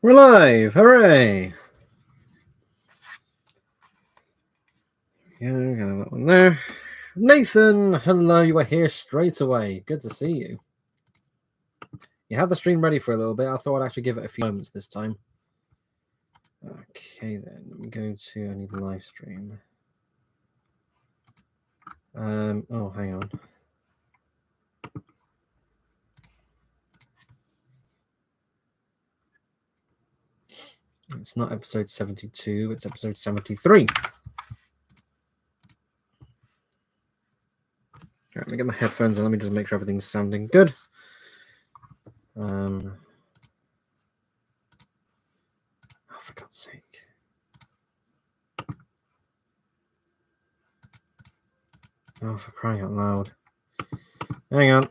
We're live! Hooray! Yeah, got that one there. Nathan, hello, you are here straight away. Good to see you. You had the stream ready for a little bit. I thought I'd actually give it a few moments this time. Okay, then. Let me go to, I need a live stream. Oh, hang on. It's not episode 72, it's episode 73. All right, let me get my headphones on. Let me just make sure everything's sounding good. Oh, for God's sake. Oh, for crying out loud. Hang on.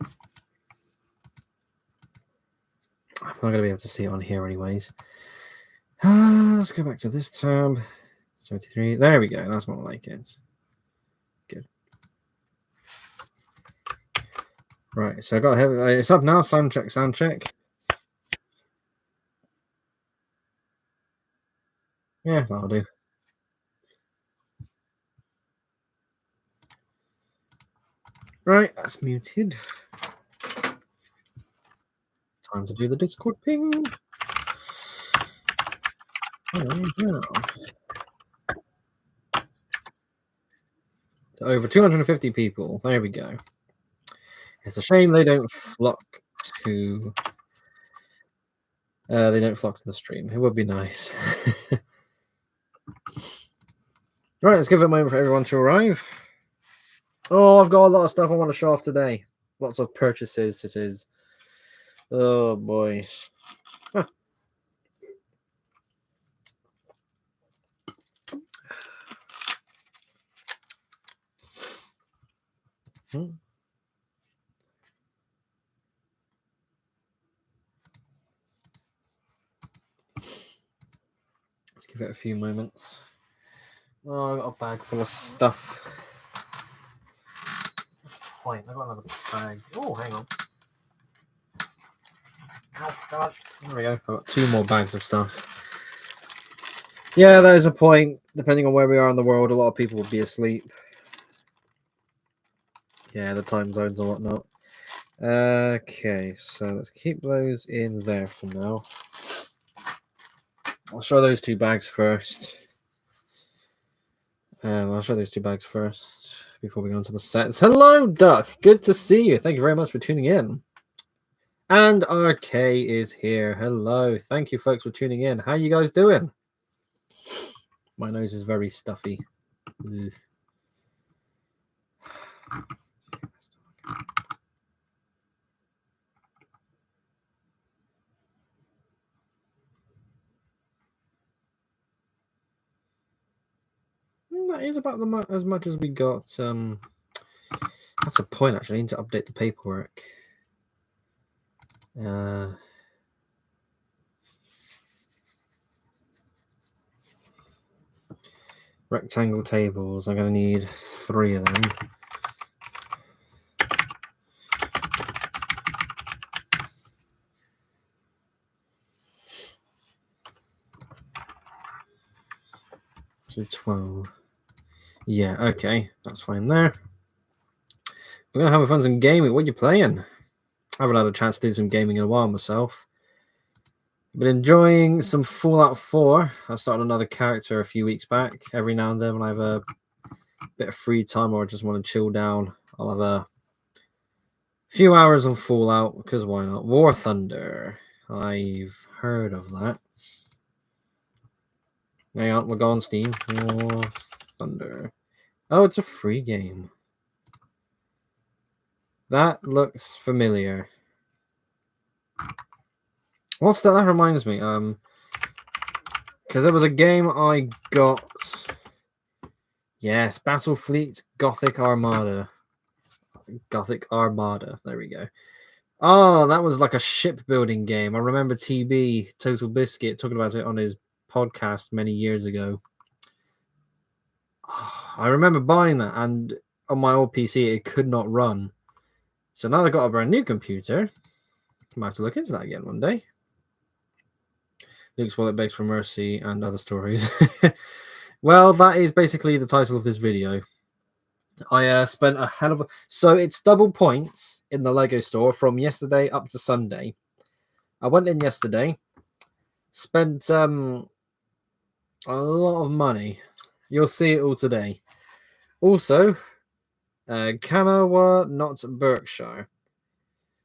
I'm not going to be able to see it on here anyways. Let's go back to this tab. 73. There we go. That's more like it. Good. Right. So I got it's up now. Sound check. Sound check. Yeah, that'll do. Right. That's muted. Time to do the Discord ping. There we go. So over 250 people. There we go. It's a shame they don't flock to. They don't flock to the stream. It would be nice. Right, let's give it a moment for everyone to arrive. Oh, I've got a lot of stuff I want to show off today. Lots of purchases. It is. Oh boy. Huh. Let's give it a few moments. Oh, I got a bag full of stuff. Wait, I got another bag. Oh, hang on. Oh, God. There we go. I've got 2 more bags of stuff. Yeah, there's a point. Depending on where we are in the world, a lot of people will be asleep. Yeah, the time zones and whatnot. Okay, so let's keep those in there for now. I'll show those 2 bags first. I'll show those 2 bags first before we go into the sets. Hello, Duck. Good to see you. Thank you very much for tuning in. And RK is here. Hello. Thank you, folks, for tuning in. How you guys doing? My nose is very stuffy. Ugh. That is about as much as we got. That's a point, actually. I need to update the paperwork. Rectangle tables. I'm going to need 3 of them. So 12. Yeah, okay. That's fine there. We're going to have fun some gaming. What are you playing? I haven't had a chance to do some gaming in a while myself. Been enjoying some Fallout 4. I started another character a few weeks back. Every now and then when I have a bit of free time or I just want to chill down, I'll have a few hours on Fallout, because why not? War Thunder. I've heard of that. Hang on, we're going Steam. War Thunder. Oh, it's a free game. That looks familiar. What's that? That reminds me. Because there was a game I got. Yes, Battlefleet Gothic Armada. Gothic Armada. There we go. Oh, that was like a shipbuilding game. I remember TB, Total Biscuit, talking about it on his podcast many years ago. I remember buying that, and on my old PC, it could not run. So now I've got a brand new computer. I might have to look into that again one day. Luke's wallet begs for mercy and other stories. Well, that is basically the title of this video. I spent a hell of a... So it's double points in the Lego store from yesterday up to Sunday. I went in yesterday, spent a lot of money. You'll see it all today. Also, Kanawa, not Berkshire.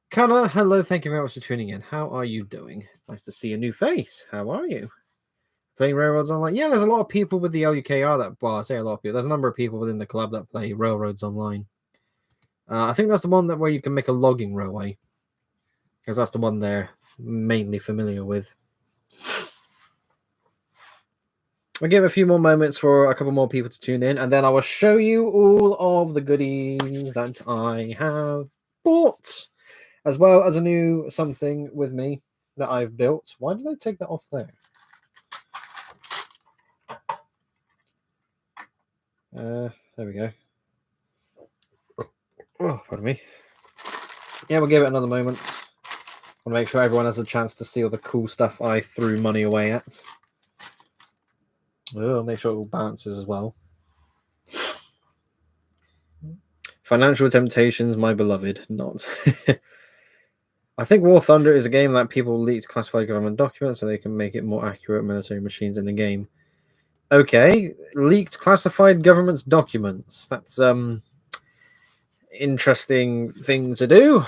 Kana, hello, thank you very much for tuning in. How are you doing? Nice to see a new face. How are you? Playing Railroads Online? Yeah, there's a lot of people with the LUKR that... Well, I say a lot of people. There's a number of people within the club that play Railroads Online. I think that's the one where you can make a logging railway. Because that's the one they're mainly familiar with. I'll give a few more moments for a couple more people to tune in, and then I will show you all of the goodies that I have bought, as well as a new something with me that I've built. Why did I take that off there? There we go. Oh, pardon me. Yeah, we'll give it another moment. I want to make sure everyone has a chance to see all the cool stuff I threw money away at. Oh, make sure it all balances as well. Financial Temptations, my beloved. Not. I think War Thunder is a game that people leaked classified government documents so they can make it more accurate military machines in the game. Okay, leaked classified government documents. That's interesting thing to do.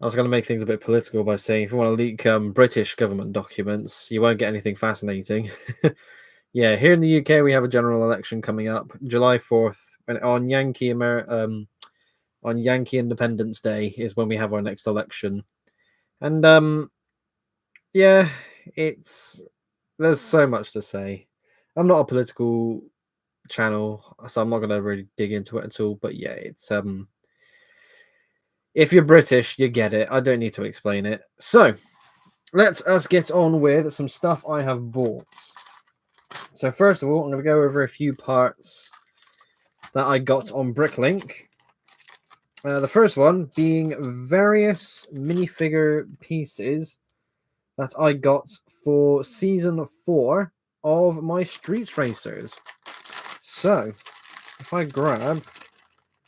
I was going to make things a bit political by saying if you want to leak British government documents, you won't get anything fascinating. Yeah, here in the UK, we have a general election coming up, July 4th, on Yankee Independence Day is when we have our next election. And yeah, there's so much to say. I'm not a political channel, so I'm not going to really dig into it at all. But yeah, it's if you're British, you get it. I don't need to explain it. So let's us get on with some stuff I have bought. So first of all, I'm going to go over a few parts that I got on Bricklink. The first one being various minifigure pieces that I got for Season 4 of my Street Racers. So, if I grab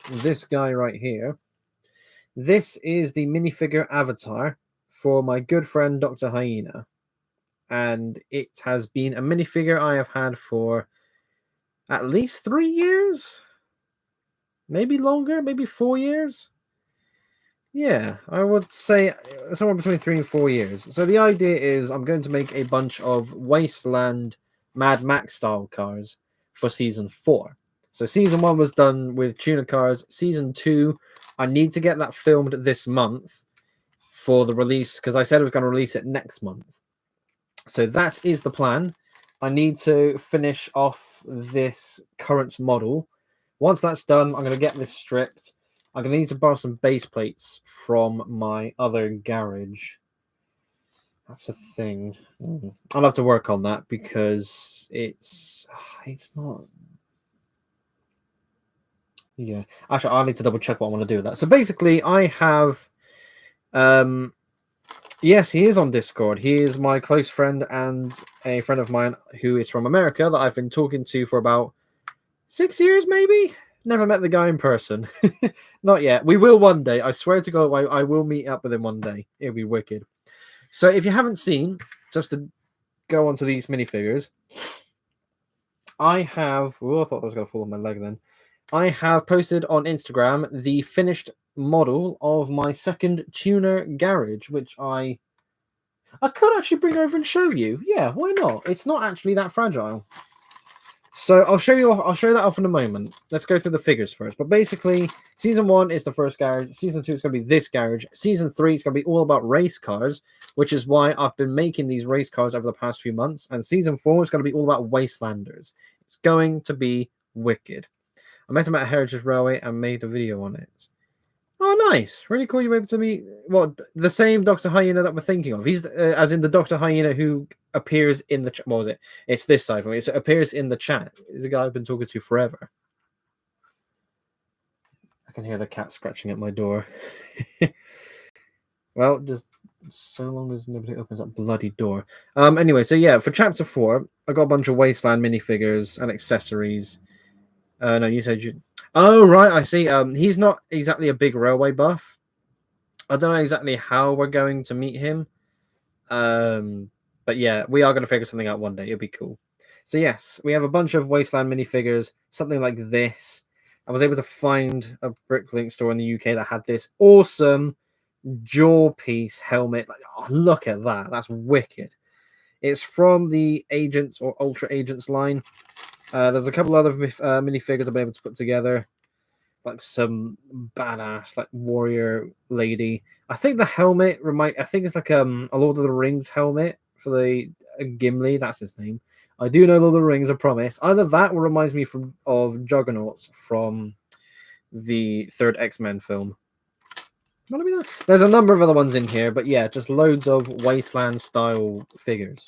this guy right here, this is the minifigure avatar for my good friend Dr. Hyena. And it has been a minifigure I have had for at least 3 years? Maybe longer, maybe 4 years? Yeah, I would say somewhere between 3 and 4 years. So the idea is I'm going to make a bunch of Wasteland Mad Max style cars for Season 4. So Season 1 was done with tuner cars. Season 2, I need to get that filmed this month for the release, because I said I was going to release it next month. So that is the plan. I need to finish off this current model. Once that's done, I'm going to get this stripped. I'm going to need to borrow some base plates from my other garage. That's a thing. I'll have to work on that because it's not... Yeah. Actually, I need to double check what I want to do with that. So basically, I have... Yes, he is on Discord. He is my close friend and a friend of mine who is from America that I've been talking to for about 6 years, maybe? Never met the guy in person. Not yet. We will one day. I swear to God, I will meet up with him one day. It'll be wicked. So if you haven't seen, just to go on to these minifigures, I have... Oh, I thought that was going to fall on my leg then. I have posted on Instagram the finished model of my second tuner garage, which I could actually bring over and show you. Yeah, why not? It's not actually that fragile. So I'll show that off in a moment. Let's go through the figures first. But basically, Season 1 is the first garage. Season 2 is going to be this garage. Season 3 is going to be all about race cars, which is why I've been making these race cars over the past few months. And Season 4 is going to be all about Wastelanders. It's going to be wicked. I met him at Heritage Railway and made a video on it. Oh, nice. Really cool you were able to meet... What, the same Dr. Hyena that we're thinking of. He's, as in the Dr. Hyena who appears in the... What was it? It's this side for me. So it appears in the chat. He's a guy I've been talking to forever. I can hear the cat scratching at my door. Well, just So long as nobody opens that bloody door. Anyway, so yeah, for chapter 4, I got a bunch of Wasteland minifigures and accessories. No, you said you. Oh right, I see. He's not exactly a big railway buff. I don't know exactly how we're going to meet him. But yeah, we are going to figure something out one day. It'll be cool. So yes, we have a bunch of Wasteland minifigures, something like this. I was able to find a Bricklink store in the UK that had this awesome jaw piece helmet. Like, oh, look at that. That's wicked. It's from the Agents or Ultra Agents line. There's a couple other minifigures I'll be able to put together, like some badass like warrior lady. I think the helmet I think it's like a Lord of the Rings helmet for the Gimli. That's his name. I do know Lord of the Rings. I promise. Either that or reminds me of Juggernauts from the third X-Men film. There's a number of other ones in here, but yeah, just loads of Wasteland style figures.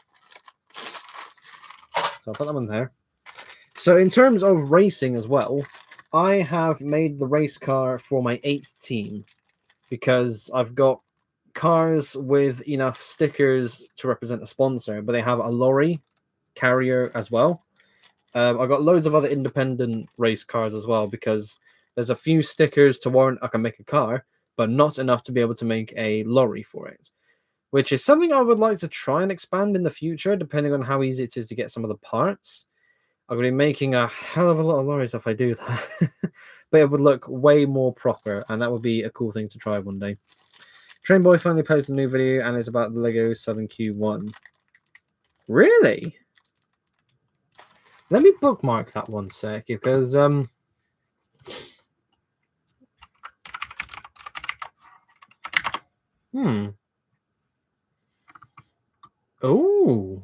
So I'll put them in there. So in terms of racing as well, I have made the race car for my 8th team because I've got cars with enough stickers to represent a sponsor, but they have a lorry carrier as well. I've got loads of other independent race cars as well because there's a few stickers to warrant I can make a car, but not enough to be able to make a lorry for it, which is something I would like to try and expand in the future, depending on how easy it is to get some of the parts. I'm going to be making a hell of a lot of lorries if I do that. But it would look way more proper, and that would be a cool thing to try one day. Train Boy finally posted a new video, and it's about the Lego Southern Q1. Really? Let me bookmark that one sec, because... Oh.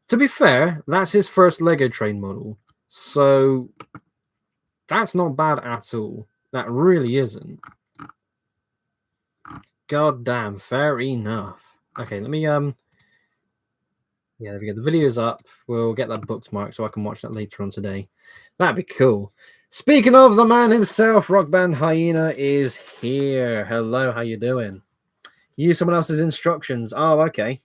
To be fair, that's his first Lego train model. So that's not bad at all. That really isn't. God damn, fair enough. Okay, let me yeah, there we go. The video's up. We'll get that bookmarked so I can watch that later on today. That'd be cool. Speaking of the man himself, Rock Band Hyena is here. Hello, how you doing? Use someone else's instructions. Oh, okay.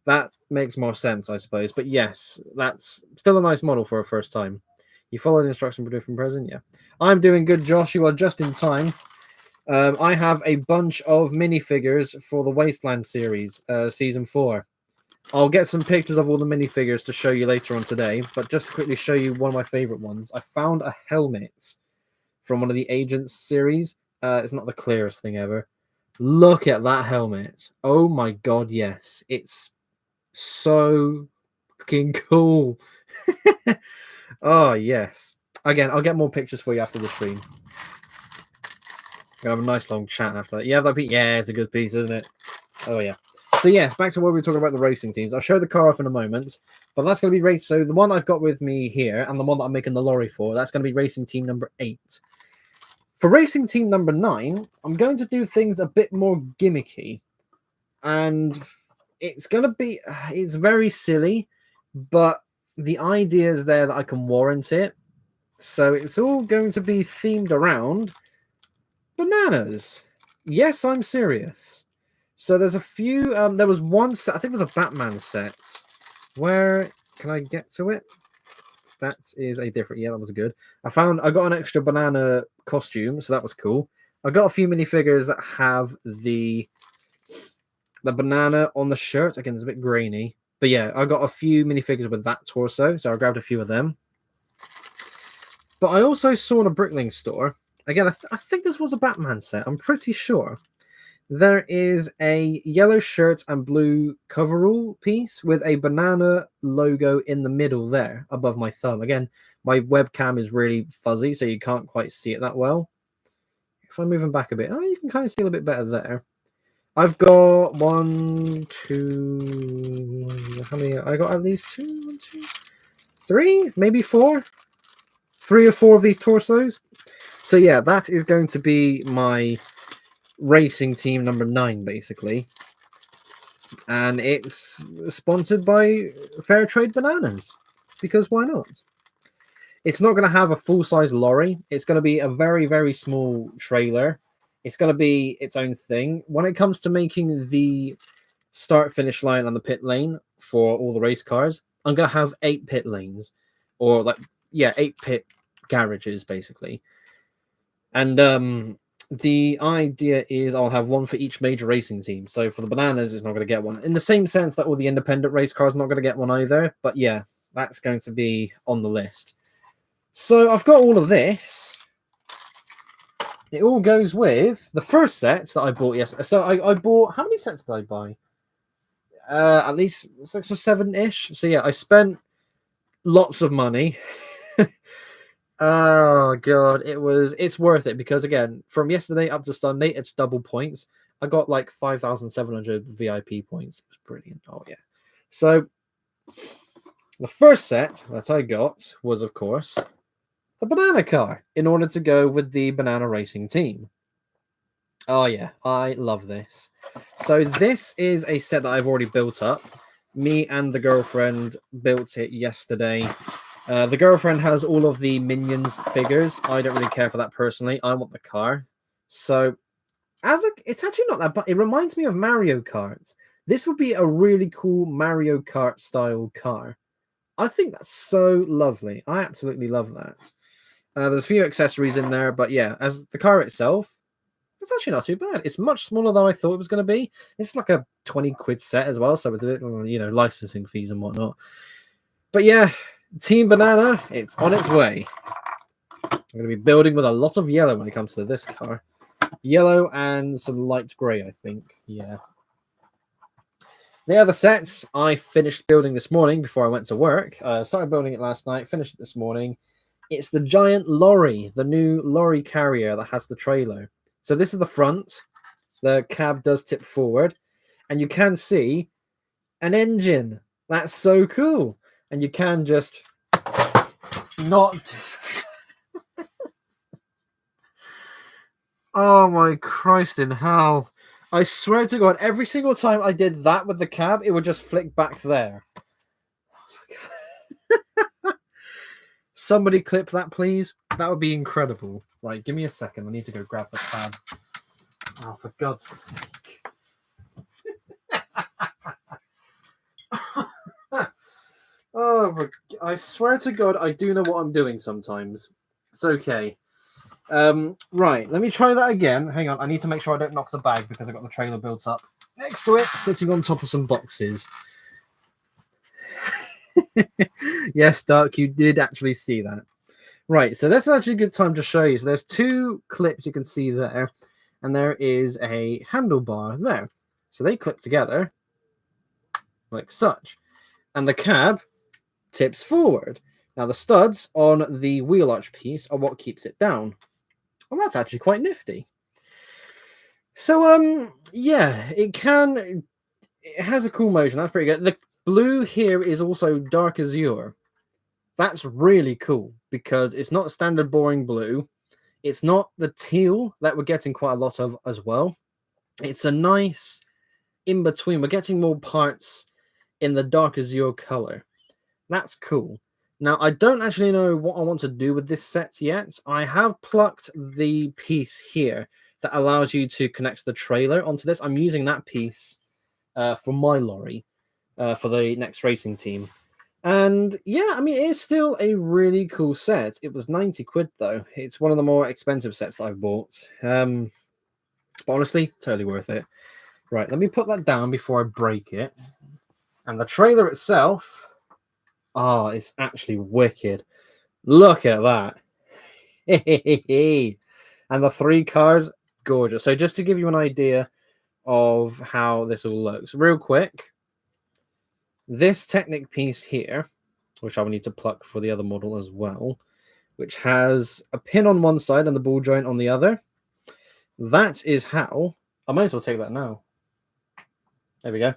That makes more sense, I suppose. But yes, that's still a nice model for a first time. You followed the instruction for different present? Yeah. I'm doing good, Josh. You are just in time. I have a bunch of minifigures for the Wasteland series, Season 4. I'll get some pictures of all the minifigures to show you later on today, but just to quickly show you one of my favorite ones. I found a helmet from one of the Agents series. It's not the clearest thing ever. Look at that helmet. Oh my god, yes. It's so fucking cool. Oh, yes. Again, I'll get more pictures for you after the stream. Gonna have a nice long chat after that. Yeah, yeah, it's a good piece, isn't it? Oh yeah. So yes, back to what we were talking about the racing teams. I'll show the car off in a moment, but that's going to be race. So the one I've got with me here, and the one that I'm making the lorry for, that's going to be racing team number 8. For racing team number 9, I'm going to do things a bit more gimmicky, and it's going to be, it's very silly, but the idea is there that I can warrant it. So it's all going to be themed around bananas. Yes, I'm serious. So there's a few. There was one set. I think it was a Batman set. Where can I get to it? That is a different. Yeah, that was good. I got an extra banana costume, so that was cool. I got a few minifigures that have the banana on the shirt. Again, it's a bit grainy, but yeah, I got a few minifigures with that torso, so I grabbed a few of them. But I also saw in a Bricklink store. Again, I think this was a Batman set. I'm pretty sure. There is a yellow shirt and blue coverall piece with a banana logo in the middle there above my thumb. Again, my webcam is really fuzzy, so you can't quite see it that well. If I move them back a bit, you can kind of see a little bit better there. I've got 1, 2... How many? I got at least 2, 1, 2, 3, maybe 4. 3 or 4 of these torsos. So yeah, that is going to be my racing team number 9, basically. And it's sponsored by Fair Trade Bananas, because why not? It's not going to have a full-size lorry. It's going to be a very, very small trailer. It's going to be its own thing. When it comes to making the start-finish line on the pit lane for all the race cars, I'm going to have 8 pit lanes. Or, like, yeah, 8 pit garages, basically. And the idea is I'll have one for each major racing team. So for the Bananas, it's not going to get one. In the same sense that all the independent race cars are not going to get one either. But yeah, that's going to be on the list. So I've got all of this. It all goes with the first set that I bought yesterday. So I bought... How many sets did I buy? At least 6 or 7-ish. So yeah, I spent lots of money. Oh god, it's worth it because again, from yesterday up to Sunday, it's double points. I got like 5,700 VIP points. It was brilliant. Oh yeah. So the first set that I got was, of course, the banana car in order to go with the banana racing team. Oh yeah, I love this. So this is a set that I've already built up. Me and the girlfriend built it yesterday. The girlfriend has all of the Minions figures. I don't really care for that personally. I want the car. So, it's actually not that bad. It reminds me of Mario Kart. This would be a really cool Mario Kart style car. I think that's so lovely. I absolutely love that. There's a few accessories in there, but yeah, as the car itself, it's actually not too bad. It's much smaller than I thought it was going to be. It's like a 20 quid set as well, so it's a bit, licensing fees and whatnot. But yeah, Team Banana, it's on its way. I'm going to be building with a lot of yellow when it comes to this car. Yellow and some light grey, I think. Yeah. The other sets I finished building this morning before I went to work. Started building it last night, finished it this morning. It's the giant lorry, the new lorry carrier that has the trailer. So this is the front. The cab does tip forward. And you can see an engine. That's so cool. And you can just not... Oh my Christ in hell. I swear to God, every single time I did that with the cab, it would just flick back there. Oh, somebody clip that, please. That would be incredible. Right, give me a second. I need to go grab the cab. Oh, for God's sake. Oh, I swear to God, I do know what I'm doing sometimes. It's okay. Right, let me try that again. Hang on, I need to make sure I don't knock the bag because I've got the trailer built up next to it, sitting on top of some boxes. Yes, Dark, you did actually see that. Right, so that's actually a good time to show you. So there's 2 clips you can see there, and there is a handlebar there. So they clip together like such. And the cab tips forward. Now, the studs on the wheel arch piece are what keeps it down. Well, that's actually quite nifty. So, yeah, it has a cool motion. That's pretty good. The blue here is also dark azure. That's really cool because it's not standard boring blue. It's not the teal that we're getting quite a lot of as well. It's a nice in between. We're getting more parts in the dark azure color. That's cool. Now, I don't actually know what I want to do with this set yet. I have plucked the piece here that allows you to connect the trailer onto this. I'm using that piece for my lorry for the next racing team. And yeah, I mean, it's still a really cool set. It was 90 quid, though. It's one of the more expensive sets that I've bought. But honestly, totally worth it. Right, let me put that down before I break it. And the trailer itself... Oh, it's actually wicked. Look at that. And the 3 cars, gorgeous. So just to give you an idea of how this all looks, real quick, this Technic piece here, which I will need to pluck for the other model as well, which has a pin on one side and the ball joint on the other. That is how... I might as well take that now. There we go.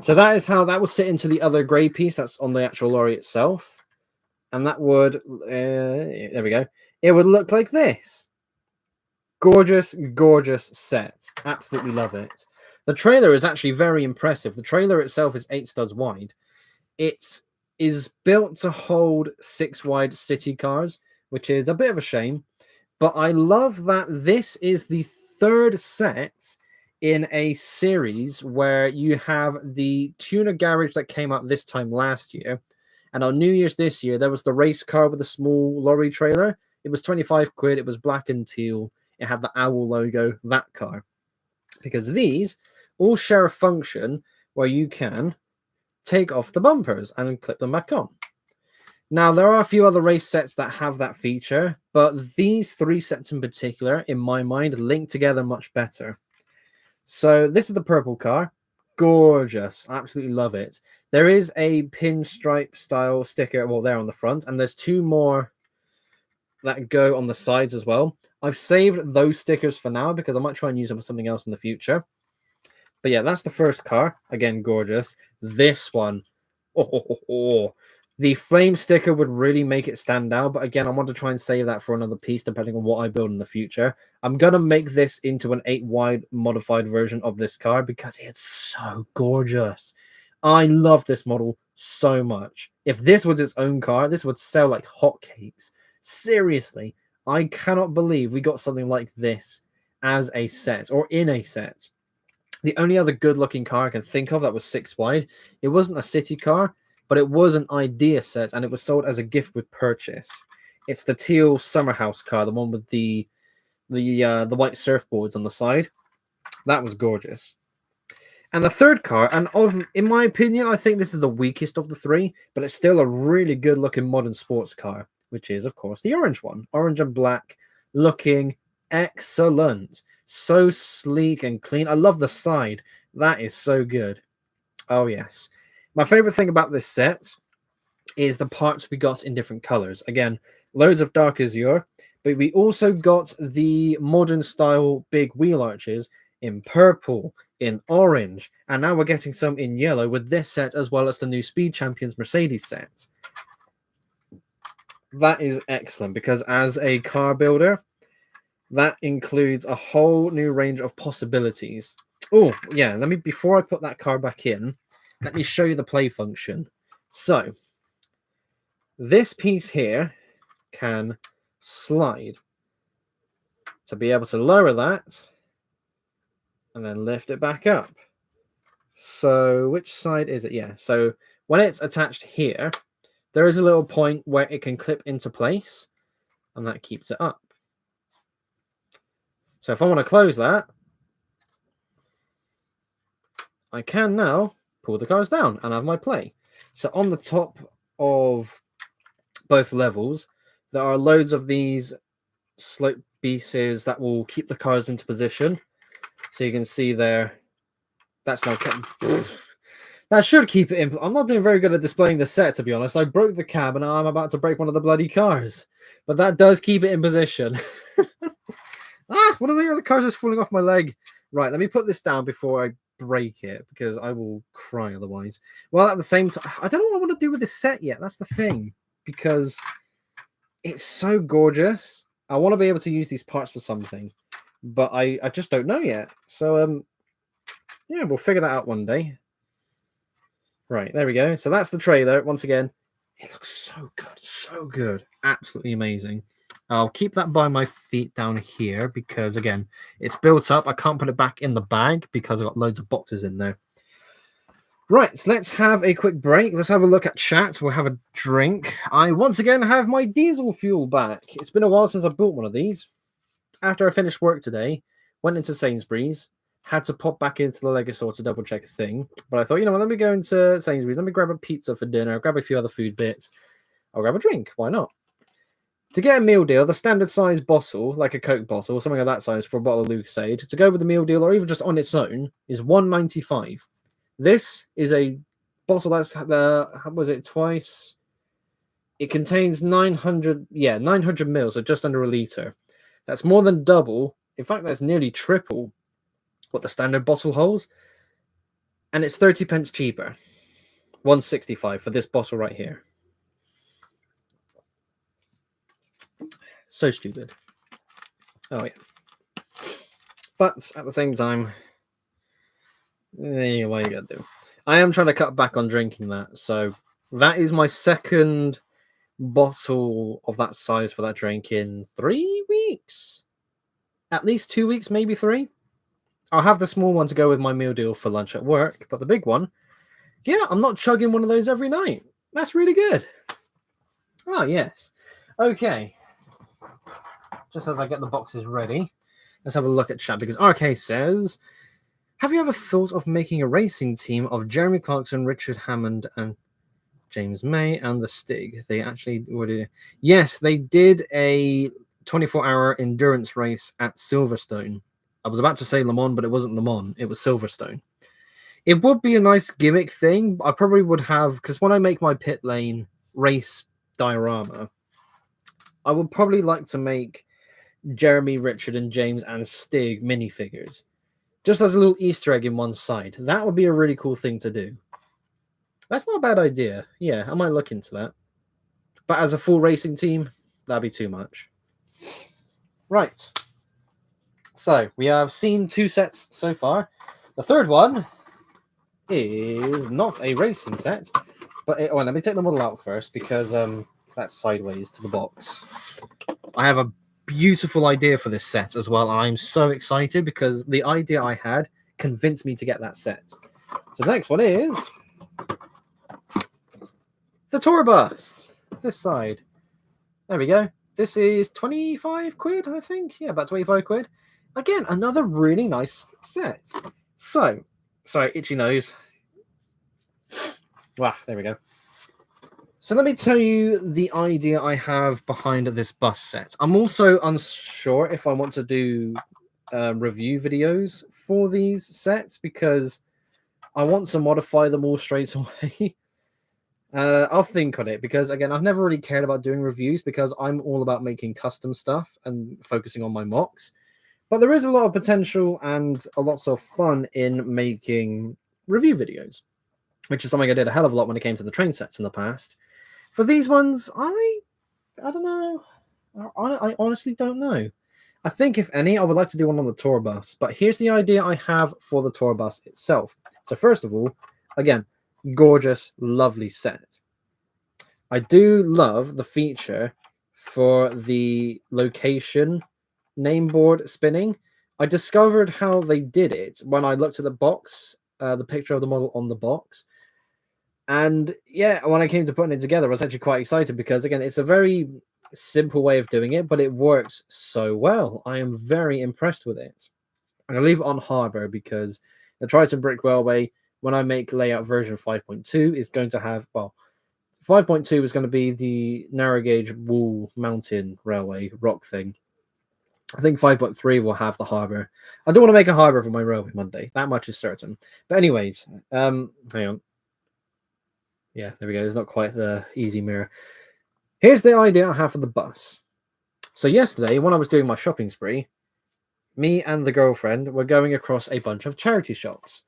So that is how that will sit into the other grey piece that's on the actual lorry itself. And that would... there we go. It would look like this. Gorgeous, gorgeous set. Absolutely love it. The trailer is actually very impressive. The trailer itself is 8 studs wide. It is built to hold 6 wide city cars, which is a bit of a shame. But I love that this is the third set in a series where you have the tuner garage that came out this time last year. And on New Year's this year, there was the race car with the small lorry trailer. It was 25 quid. It was black and teal. It had the owl logo, that car. Because these all share a function where you can take off the bumpers and clip them back on. Now, there are a few other race sets that have that feature, but these three sets in particular, in my mind, link together much better. So this is the purple car. Gorgeous. Absolutely love it. There is a pinstripe style sticker, well, there on the front, and there's two more that go on the sides as well. I've saved those stickers for now because I might try and use them for something else in the future. But yeah, that's the first car. Again, gorgeous. This one. The flame sticker would really make it stand out. But again, I want to try and save that for another piece, depending on what I build in the future. I'm going to make this into an 8-wide modified version of this car because it's so gorgeous. I love this model so much. If this was its own car, this would sell like hotcakes. Seriously, I cannot believe we got something like this as a set or in a set. The only other good-looking car I can think of that was 6-wide, it wasn't a city car, but it was an idea set, and it was sold as a gift with purchase. It's the teal summer house car, the one with the white surfboards on the side. That was gorgeous. And the third car, and in my opinion, I think this is the weakest of the three, but it's still a really good-looking modern sports car, which is, of course, the orange one. Orange and black, looking excellent. So sleek and clean. I love the side. That is so good. Oh, yes. My favorite thing about this set is the parts we got in different colors. Again, loads of dark azure, but we also got the modern style big wheel arches in purple, in orange, and now we're getting some in yellow with this set as well as the new Speed Champions Mercedes set. That is excellent because as a car builder, that includes a whole new range of possibilities. Oh, yeah, before I put that car back in, let me show you the play function. So, this piece here can slide. To be able to lower that, and then lift it back up. So, which side is it? Yeah, so when it's attached here, there is a little point where it can clip into place, and that keeps it up. So if I want to close that, I can now pull the cars down and have my play. So on the top of both levels, there are loads of these slope pieces that will keep the cars into position. So you can see there, that's now kept. That should keep it in. I'm not doing very good at displaying the set, to be honest. I broke the cab and I'm about to break one of the bloody cars. But that does keep it in position. One of the other cars is falling off my leg. Right, let me put this down before I break it because I will cry otherwise. Well, at the same time, I don't know what I want to do with this set yet. That's the thing, because it's so gorgeous. I want to be able to use these parts for something, but I just don't know yet. So, yeah, we'll figure that out one day. Right, there we go. So that's the trailer. Once again, it looks so good. So good. Absolutely amazing. I'll keep that by my feet down here because, again, it's built up. I can't put it back in the bag because I've got loads of boxes in there. Right, so let's have a quick break. Let's have a look at chat. We'll have a drink. I, once again, have my diesel fuel back. It's been a while since I bought one of these. After I finished work today, went into Sainsbury's, had to pop back into the Lego store to double check a thing. But I thought, you know what, let me go into Sainsbury's. Let me grab a pizza for dinner, grab a few other food bits. I'll grab a drink. Why not? To get a meal deal, the standard size bottle, like a Coke bottle, or something of that size for a bottle of Lucasade, to go with the meal deal or even just on its own, is $1.95. This is a bottle that's twice. It contains 900 mils, so just under a litre. That's more than double. In fact, that's nearly triple what the standard bottle holds. And it's 30 pence cheaper. $1.65 for this bottle right here. So stupid. Oh, yeah. But at the same time, what are you going to do? I am trying to cut back on drinking that. So that is my second bottle of that size for that drink in 3 weeks. at least 2 weeks, maybe 3. I'll have the small one to go with my meal deal for lunch at work, but the big one, yeah, I'm not chugging one of those every night. That's really good. Oh, yes. Okay. Just as I get the boxes ready, let's have a look at chat, because RK says, have you ever thought of making a racing team of Jeremy Clarkson, Richard Hammond, and James May and the Stig? They actually would. Yes, they did a 24-hour endurance race at Silverstone. I was about to say Le Mans, but it wasn't Le Mans. It was Silverstone. It would be a nice gimmick thing. I probably would have, because when I make my pit lane race diorama, I would probably like to make Jeremy, Richard, and James and Stig minifigures. Just as a little Easter egg in one side. That would be a really cool thing to do. That's not a bad idea. Yeah, I might look into that. But as a full racing team, that'd be too much. Right. So, we have seen 2 sets so far. The third one is not a racing set. But let me take the model out first, because that's sideways to the box. I have a beautiful idea for this set as well. And I'm so excited because the idea I had convinced me to get that set. So the next one is the tour bus. This side. There we go. This is 25 quid, I think. Yeah, about 25 quid. Again, another really nice set. So, sorry, itchy nose. Wow, there we go. So let me tell you the idea I have behind this bus set. I'm also unsure if I want to do review videos for these sets, because I want to modify them all straight away. I'll think on it, because again, I've never really cared about doing reviews because I'm all about making custom stuff and focusing on my mocks. But there is a lot of potential and a lot of fun in making review videos, which is something I did a hell of a lot when it came to the train sets in the past. For these ones, I don't know. I honestly don't know. I think, if any, I would like to do one on the tour bus. But here's the idea I have for the tour bus itself. So first of all, again, gorgeous, lovely set. I do love the feature for the location name board spinning. I discovered how they did it when I looked at the box, the picture of the model on the box. And yeah, when I came to putting it together, I was actually quite excited because, again, it's a very simple way of doing it, but it works so well. I am very impressed with it. I'm going to leave it on Harbour because the Triton Brick Railway, when I make layout version 5.2, is going to have, well, 5.2 is going to be the narrow gauge wall mountain railway rock thing. I think 5.3 will have the Harbour. I don't want to make a Harbour for my Railway Monday. That much is certain. But anyways, hang on. Yeah, there we go. There's not quite the easy mirror. Here's the idea I have for the bus. So yesterday, when I was doing my shopping spree, me and the girlfriend were going across a bunch of charity shops.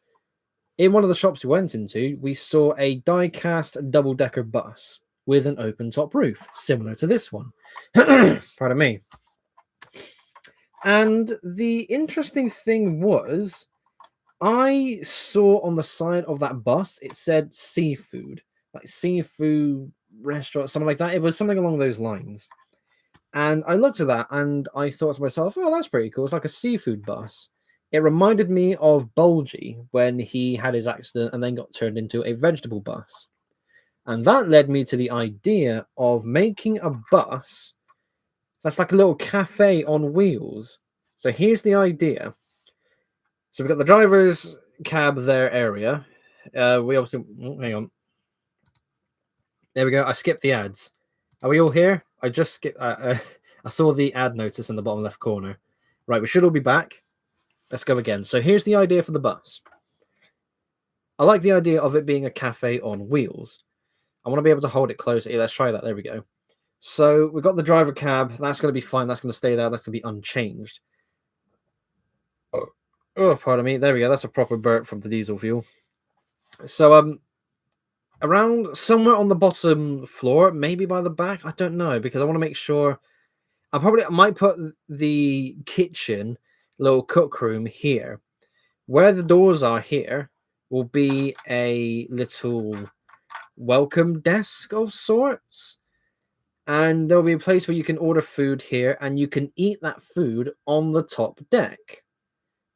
In one of the shops we went into, we saw a die-cast double-decker bus with an open-top roof, similar to this one. Pardon me. And the interesting thing was, I saw on the side of that bus, it said seafood. Like seafood restaurant, something like that. It was something along those lines. And I looked at that and I thought to myself, oh, that's pretty cool. It's like a seafood bus. It reminded me of Bulgy when he had his accident and then got turned into a vegetable bus. And that led me to the idea of making a bus that's like a little cafe on wheels. So here's the idea. So we've got the driver's cab there area. We also... Oh, hang on. There we go. I skipped the ads. Are we all here? I just skipped... I saw the ad notice in the bottom left corner. Right, we should all be back. Let's go again. So here's the idea for the bus. I like the idea of it being a cafe on wheels. I want to be able to hold it closer. Yeah, let's try that. There we go. So we've got the driver cab. That's going to be fine. That's going to stay there. That's going to be unchanged. Oh, pardon me. There we go. That's a proper burp from the diesel fuel. So, around somewhere on the bottom floor, maybe by the back, I don't know, because I want to make sure. I might put the kitchen, little cook room here. Where the doors are here will be a little welcome desk of sorts. And there'll be a place where you can order food here, and you can eat that food on the top deck.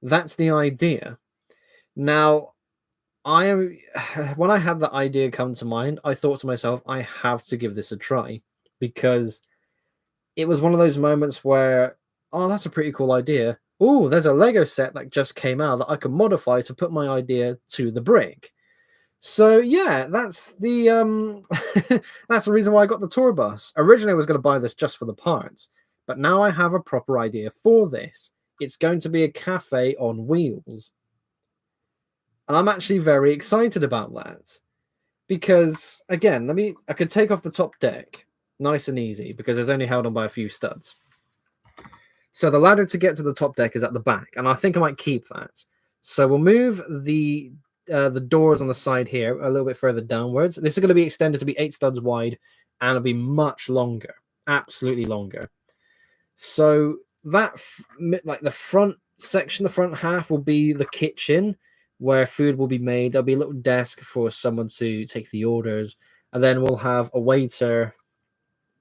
That's the idea. Now, when I had that idea come to mind, I thought to myself, I have to give this a try, because it was one of those moments where, oh, that's a pretty cool idea. Oh, there's a Lego set that just came out that I can modify to put my idea to the brick. So yeah, that's the that's the reason why I got the tour bus. Originally, I was going to buy this just for the parts, but now I have a proper idea for this. It's going to be a cafe on wheels, and I'm actually very excited about that because, again, I could take off the top deck, nice and easy, because it's only held on by a few studs. So the ladder to get to the top deck is at the back, and I think I might keep that. So we'll move the doors on the side here a little bit further downwards. This is going to be extended to be 8 studs wide, and it'll be much longer, absolutely longer. So that like the front section, the front half will be the kitchen where food will be made. There'll be a little desk for someone to take the orders, and then we'll have a waiter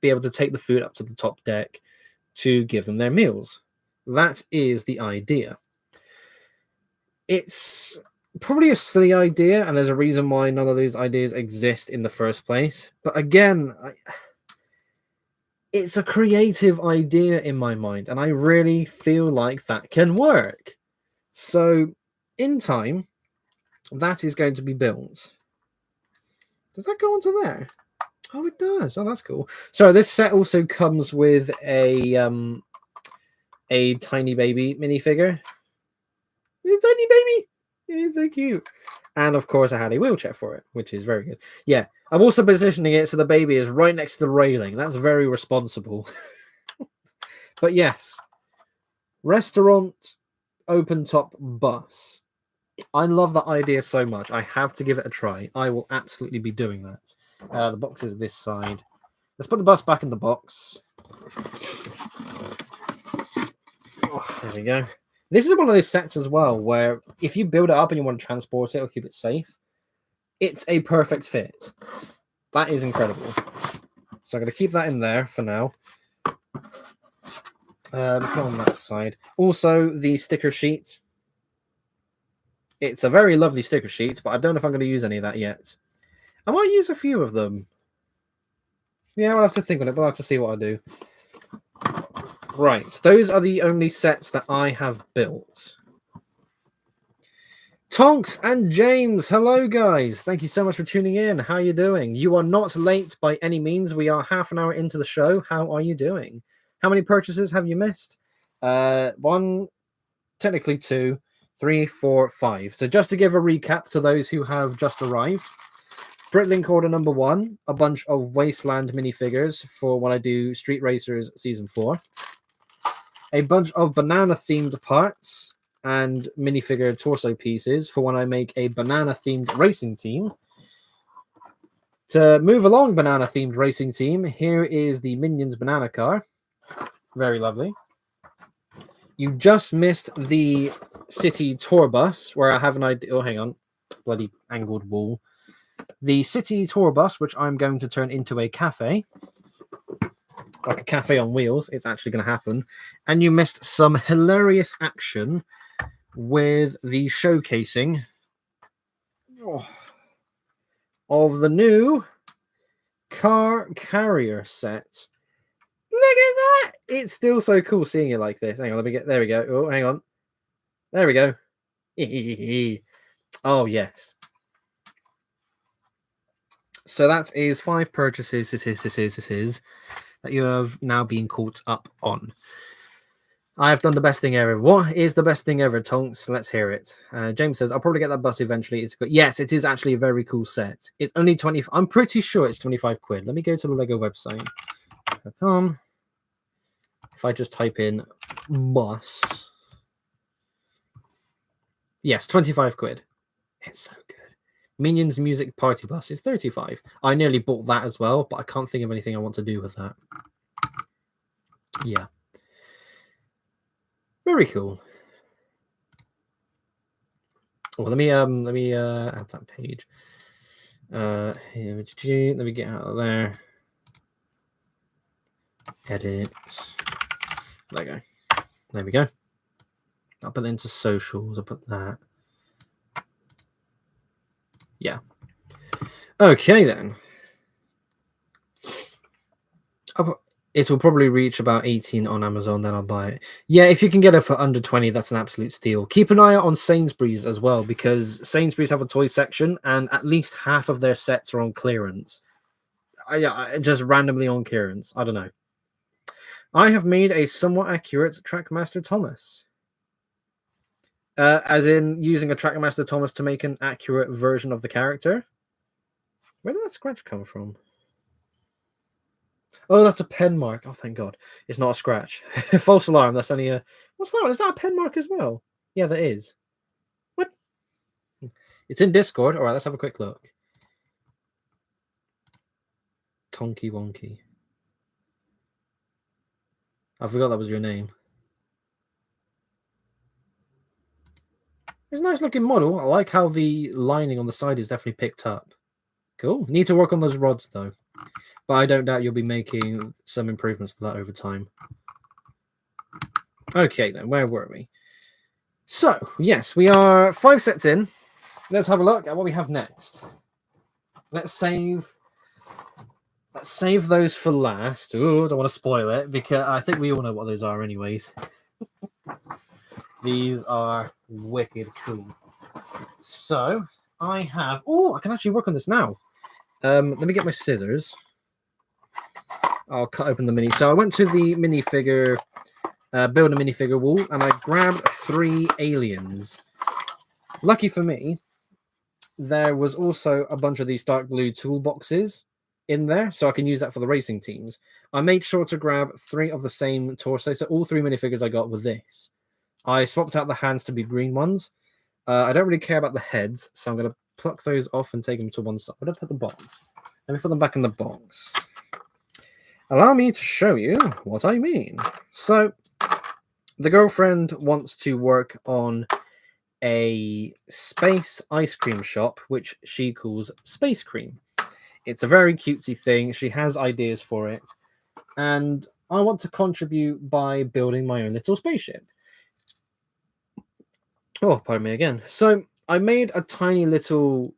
be able to take the food up to the top deck to give them their meals. That is the idea. It's probably a silly idea, and there's a reason why none of those ideas exist in the first place. But again, it's a creative idea in my mind, and I really feel like that can work. So, in time, that is going to be built. Does that go onto there? Oh, it does. Oh, that's cool. So this set also comes with a tiny baby minifigure. It's a tiny baby. It's so cute. And of course, I had a wheelchair for it, which is very good. Yeah, I'm also positioning it so the baby is right next to the railing. That's very responsible. But yes, restaurant open top bus. I love that idea so much. I have to give it a try. I will absolutely be doing that. The box is this side. Let's put the bus back in the box. Oh, there we go. This is one of those sets as well where if you build it up and you want to transport it or keep it safe, it's a perfect fit. That is incredible. So I'm going to keep that in there for now. Put on that side. Also, the sticker sheet. It's a very lovely sticker sheet, but I don't know if I'm going to use any of that yet. I might use a few of them. Yeah, I'll have to think on it, but I'll have to see what I do. Right, those are the only sets that I have built. Tonks and James, hello guys. Thank you so much for tuning in. How are you doing? You are not late by any means. We are half an hour into the show. How are you doing? How many purchases have you missed? 1, technically 2, 3, 4, 5. So just to give a recap to those who have just arrived. Britlink order number 1, a bunch of Wasteland minifigures for when I do Street Racers Season 4. A bunch of banana-themed parts and minifigure torso pieces for when I make a banana-themed racing team. To move along banana-themed racing team, here is the Minions banana car. Very lovely. You just missed the city tour bus, where I have an idea. Oh, hang on. Bloody angled wall. The city tour bus, which I'm going to turn into a cafe. Like a cafe on wheels. It's actually going to happen. And you missed some hilarious action with the showcasing of the new car carrier set. Look at that! It's still so cool seeing it like this. Hang on, there we go. Oh, hang on. There we go. Oh, yes. So that is 5 purchases. This is that you have now been caught up on. I have done the best thing ever. What is the best thing ever, Tonks? Let's hear it. James says, I'll probably get that bus eventually. It's good. Yes, it is actually a very cool set. It's only 20. I'm pretty sure it's 25 quid. Let me go to the Lego website. If I just type in bus. Yes, 25 quid. It's so good. Minions Music Party Bus is 35. I nearly bought that as well, but I can't think of anything I want to do with that. Yeah. Very cool. Oh, let me add that page. Let me get out of there. Edit. There we go. There we go. I'll put it into socials. I'll put that. Yeah. Okay, then. It will probably reach about 18 on Amazon, then I'll buy it. Yeah, if you can get it for under 20, that's an absolute steal. Keep an eye out on Sainsbury's as well, because Sainsbury's have a toy section, and at least half of their sets are on clearance. Just randomly on clearance. I don't know. I have made a somewhat accurate Trackmaster Thomas. As in using a Trackmaster Thomas to make an accurate version of the character. Where did that scratch come from? Oh, that's a pen mark. Oh, thank God. It's not a scratch. False alarm. That's only a... What's that? Is that a pen mark as well? Yeah, that is. What? It's in Discord. All right, let's have a quick look. Tonky Wonky. I forgot that was your name. It's a nice looking model. I like how the lining on the side is definitely picked up. Cool. Need to work on those rods, though. But I don't doubt you'll be making some improvements to that over time. Okay, then. Where were we? So, yes, we are 5 sets in. Let's have a look at what we have next. Let's save those for last. Ooh, don't want to spoil it, because I think we all know what those are anyways. These are wicked cool. So, I have... Oh, I can actually work on this now. Let me get my scissors. I'll cut open the mini. So I went to the minifigure, build a minifigure wall, and I grabbed 3 aliens. Lucky for me, there was also a bunch of these dark blue toolboxes in there, so I can use that for the racing teams. I made sure to grab 3 of the same torso, so all 3 minifigures I got were this. I swapped out the hands to be green ones. I don't really care about the heads, so I'm going to pluck those off and take them to one side. Where did I put the box? Let me put them back in the box. Allow me to show you what I mean. So, the girlfriend wants to work on a space ice cream shop, which she calls Space Cream. It's a very cutesy thing. She has ideas for it. And I want to contribute by building my own little spaceship. Oh, pardon me again. So, I made a tiny little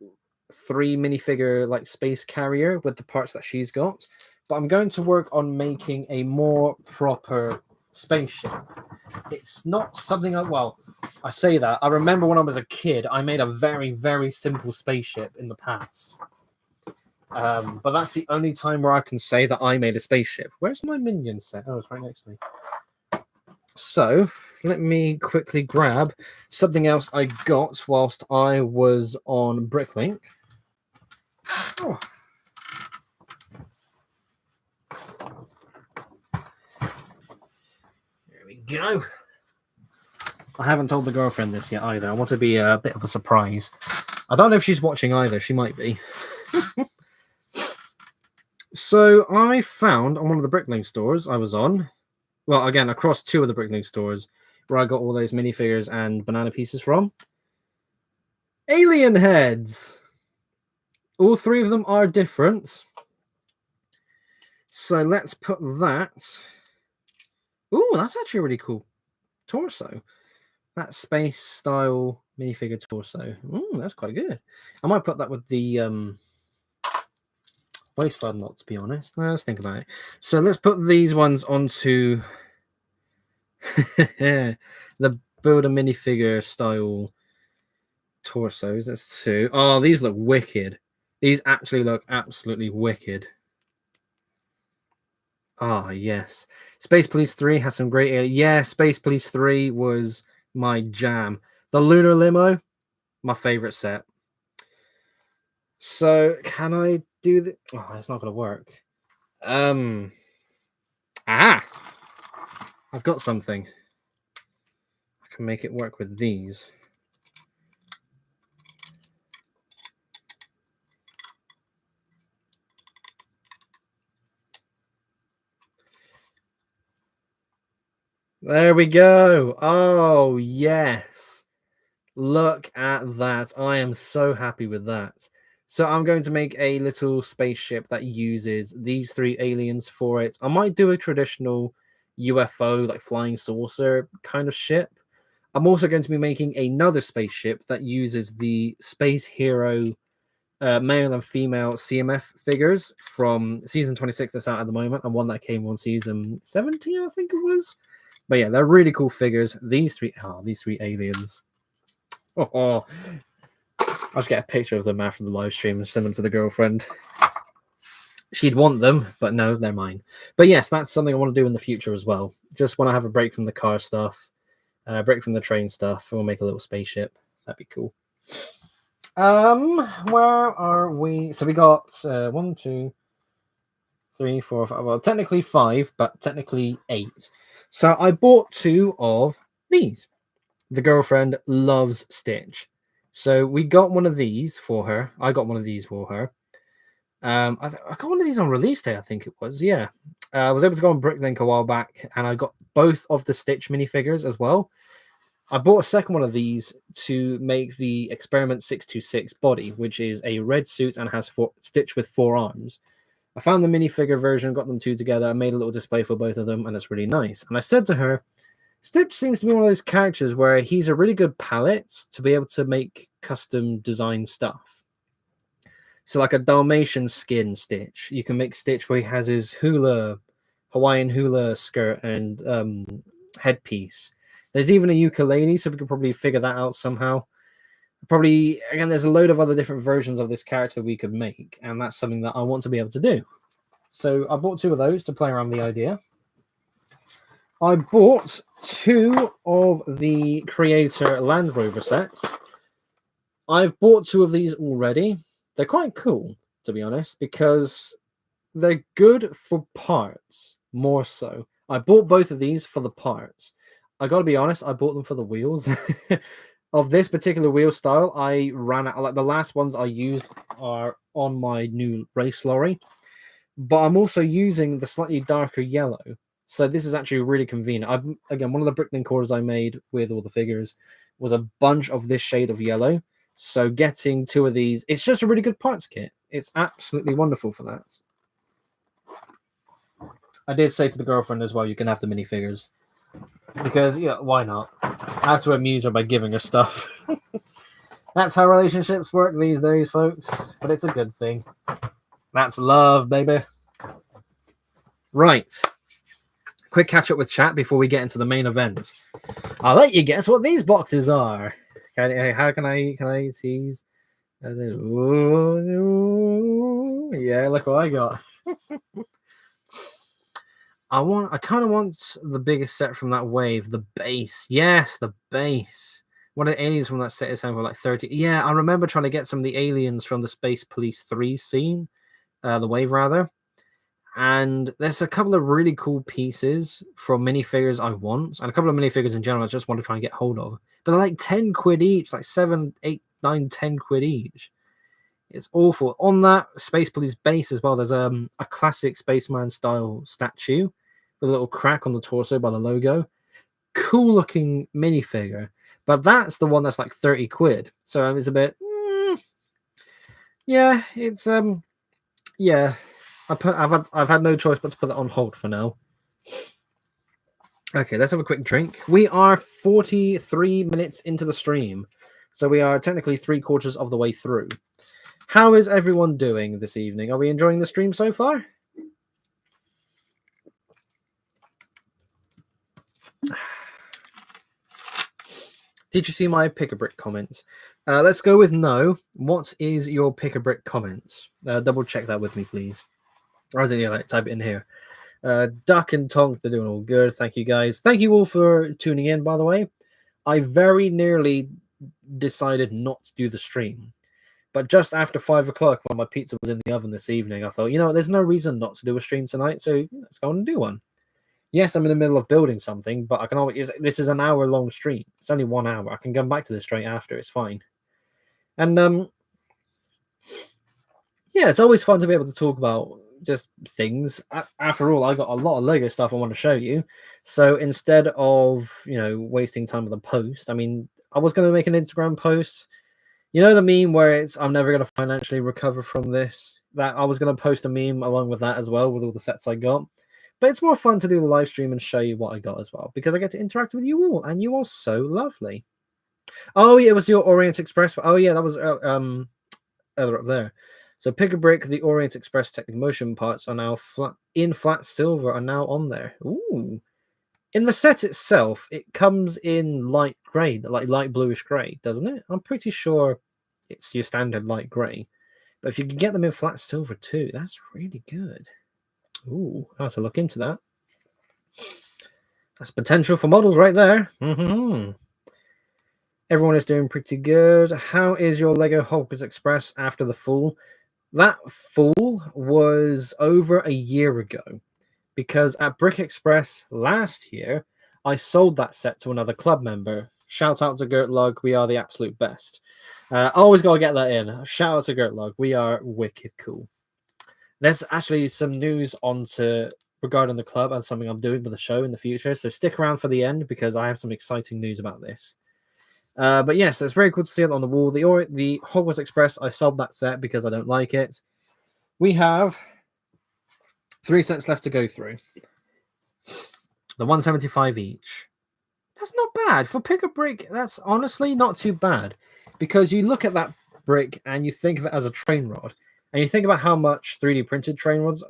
3 minifigure like space carrier with the parts that she's got. But I'm going to work on making a more proper spaceship. It's not something I say that. I remember when I was a kid, I made a very, very simple spaceship in the past. But that's the only time where I can say that I made a spaceship. Where's my minion set? Oh, it's right next to me. So, let me quickly grab something else I got whilst I was on Bricklink. Oh. Go. I haven't told the girlfriend this yet either. I want to be a bit of a surprise. I don't know if she's watching either. She might be. So I found on one of the Bricklink stores I was on, well, again, across 2 of the Bricklink stores where I got all those minifigures and banana pieces from. Alien heads. All 3 of them are different. So let's put that... Ooh, that's actually a really cool torso. That space-style minifigure torso. Ooh, that's quite good. I might put that with the waistline knot, to be honest. Now, let's think about it. So let's put these ones onto the build a minifigure style torsos. That's 2. Oh, these look wicked. These actually look absolutely wicked. Ah, yes. Space Police 3 has some great... Yeah, Space Police 3 was my jam. The Lunar Limo, my favorite set. So, can I do the... Oh, it's not going to work. I've got something. I can make it work with these. There we go. Oh, yes. Look at that. I am so happy with that. So I'm going to make a little spaceship that uses these 3 aliens for it. I might do a traditional UFO, like flying saucer kind of ship. I'm also going to be making another spaceship that uses the Space Hero male and female CMF figures from season 26 that's out at the moment, and one that came on season 17, I think it was. But yeah, they're really cool figures. These three aliens. Oh, I'll just get a picture of them after the live stream and send them to the girlfriend. She'd want them, but no, they're mine. But yes, that's something I want to do in the future as well. Just want to have a break from the car stuff, break from the train stuff, and we'll make a little spaceship. That'd be cool. Where are we? So we got 1, 2, 3, 4, 5. Well, technically 5, but technically 8. So I bought 2 of these. The girlfriend loves Stitch. So we got one of these for her. I got one of these for her. I got one of these on release day, I think it was. Yeah. I was able to go on Bricklink a while back, and I got both of the Stitch minifigures as well. I bought a second one of these to make the Experiment 626 body, which is a red suit and has Stitch with 4 arms. I found the minifigure version, got them 2 together, and made a little display for both of them, and it's really nice. And I said to her, Stitch seems to be one of those characters where he's a really good palette to be able to make custom design stuff. So like a Dalmatian skin Stitch. You can make Stitch where he has his Hawaiian hula skirt and headpiece. There's even a ukulele, so we could probably figure that out somehow. Probably, again, there's a load of other different versions of this character we could make, and that's something that I want to be able to do. So I bought 2 of those to play around the idea. I bought 2 of the Creator Land Rover sets. I've bought 2 of these already. They're quite cool, to be honest, because they're good for parts, more so. I bought both of these for the parts. I gotta be honest, I bought them for the wheels. Of this particular wheel style, I ran out. Like the last ones I used are on my new race lorry, but I'm also using the slightly darker yellow. So this is actually really convenient. Again, one of the Bricklink orders I made with all the figures was a bunch of this shade of yellow. So getting 2 of these, it's just a really good parts kit. It's absolutely wonderful for that. I did say to the girlfriend as well, you can have the minifigures. Because, yeah, why not? I have to amuse her by giving her stuff. That's how relationships work these days, folks. But it's a good thing. That's love, baby. Right. Quick catch up with chat before we get into the main event. I'll let you guess what these boxes are. How can I tease? Ooh, yeah, look what I got. I kind of want the biggest set from that wave, the base. Yes, the base. One of the aliens from that set is for like 30. Yeah, I remember trying to get some of the aliens from the Space Police 3 scene, the wave rather. And there's a couple of really cool pieces from minifigures I want, and a couple of minifigures in general I just want to try and get hold of. But they're like 10 quid each, like 7, 8, 9, 10 quid each. It's awful. On that Space Police base as well, there's a classic spaceman style statue with a little crack on the torso by the logo. Cool looking minifigure, but that's the one that's like 30 quid. So it's a bit, yeah, it's yeah. I've had no choice but to put that on hold for now. Okay, let's have a quick drink. We are 43 minutes into the stream, so we are technically 3/4 of the way through. How is everyone doing this evening? Are we enjoying the stream so far? Did you see my pick-a-brick comments? Let's go with no. What is your pick-a-brick comments? Double check that with me, please. Or is it, yeah, like, type it in here. Duck and Tonk, they're doing all good. Thank you, guys. Thank you all for tuning in, by the way. I very nearly decided not to do the stream. But just after 5 o'clock, when my pizza was in the oven this evening, I thought, there's no reason not to do a stream tonight, so let's go and do one. Yes, I'm in the middle of building something, but I can always. This is an hour-long stream. It's only 1 hour. I can come back to this straight after. It's fine. And yeah, it's always fun to be able to talk about just things. After all, I got a lot of Lego stuff I want to show you. So instead of wasting time with a post, I mean, I was going to make an Instagram post. You know the meme where it's I'm never going to financially recover from this? That I was going to post a meme along with that as well, with all the sets I got. But it's more fun to do the live stream and show you what I got as well, because I get to interact with you all, and you are so lovely. Oh yeah, it was your Orient Express. Oh yeah, that was earlier up there. So pick a brick. The Orient Express Technic Motion parts are now flat silver are now on there. Ooh. In the set itself, it comes in light grey, like light bluish grey, doesn't it? I'm pretty sure it's your standard light grey. But if you can get them in flat silver too, that's really good. Ooh, I'll have to look into that. That's potential for models right there. Mm-hmm. Everyone is doing pretty good. How is your Lego Hogwarts Express after the fall? That fall was over a year ago, because at Brick Express last year, I sold that set to another club member. Shout out to Gert Lug, we are the absolute best. Always got to get that in. Shout out to Gert Lug, we are wicked cool. There's actually some news regarding the club and something I'm doing with the show in the future, so stick around for the end because I have some exciting news about this. But yes, it's very cool to see it on the wall. The Hogwarts Express, I sold that set because I don't like it. We have 3 sets left to go through. The 175 each. That's not bad. For pick a brick, that's honestly not too bad. Because you look at that brick and you think of it as a train rod. And you think about how much 3D printed train rods...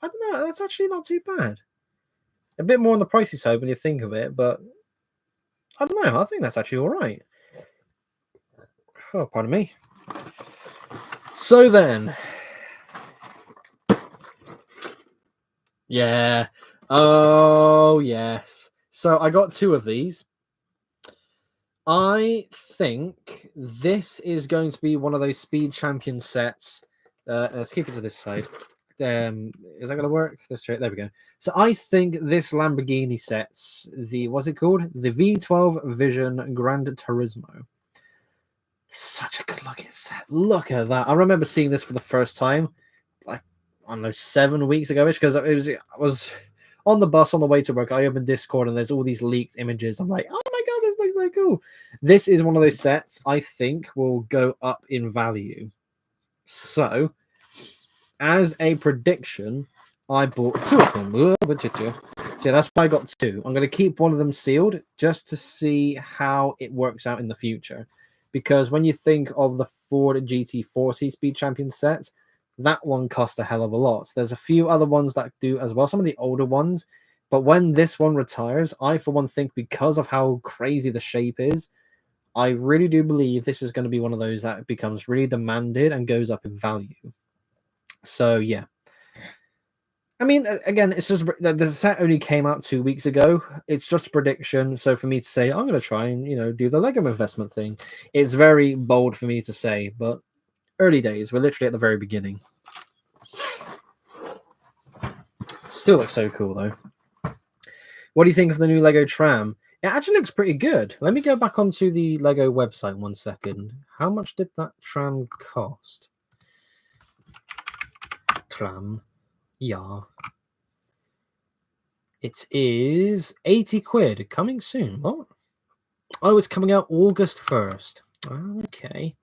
I don't know, that's actually not too bad. A bit more on the pricey side when you think of it, but... I don't know, I think that's actually alright. Oh, pardon me. So then... Yeah. Oh, yes. So I got 2 of these. I think this is going to be one of those Speed Champion sets. Let's keep it to this side. Is that going to work? That's straight. There we go. So I think this Lamborghini sets what's it called? The V12 Vision Gran Turismo. Such a good looking set. Look at that. I remember seeing this for the first time, like, I don't know, 7 weeks ago, because I was on the bus on the way to work. I opened Discord and there's all these leaked images. I'm like, oh my god, this looks so cool. This is one of those sets I think will go up in value. So, as a prediction, I bought 2 of them. So yeah, that's why I got 2. I'm going to keep one of them sealed just to see how it works out in the future. Because when you think of the Ford GT40 Speed Champion sets, that one cost a hell of a lot. There's a few other ones that do as well, some of the older ones. But when this one retires, I, for one, think because of how crazy the shape is, I really do believe this is going to be one of those that becomes really demanded and goes up in value. So, yeah. I mean, again, it's just the set only came out 2 weeks ago. It's just a prediction. So for me to say, I'm going to try and, do the Lego investment thing, it's very bold for me to say, but early days. We're literally at the very beginning. Still looks so cool, though. What do you think of the new Lego tram? It actually looks pretty good. Let me go back onto the Lego website 1 second. How much did that tram cost? Tram. Yeah. It is 80 quid. Coming soon. What? Oh, it's coming out August 1st. Oh, okay.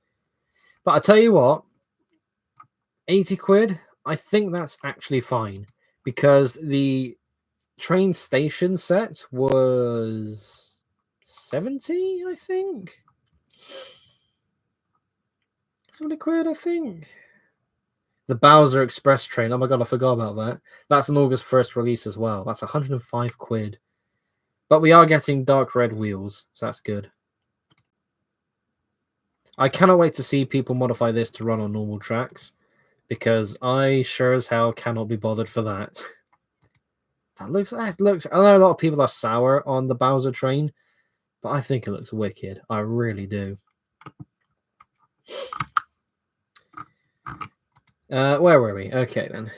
But I tell you what, 80 quid, I think that's actually fine. Because the train station set was 70, I think. 70 quid, I think. The Bowser Express train. Oh my god, I forgot about that. That's an August 1st release as well. That's 105 quid. But we are getting dark red wheels, so that's good. I cannot wait to see people modify this to run on normal tracks, because I sure as hell cannot be bothered for that. That looks. I know a lot of people are sour on the Bowser train, but I think it looks wicked. I really do. Where were we? Okay, then.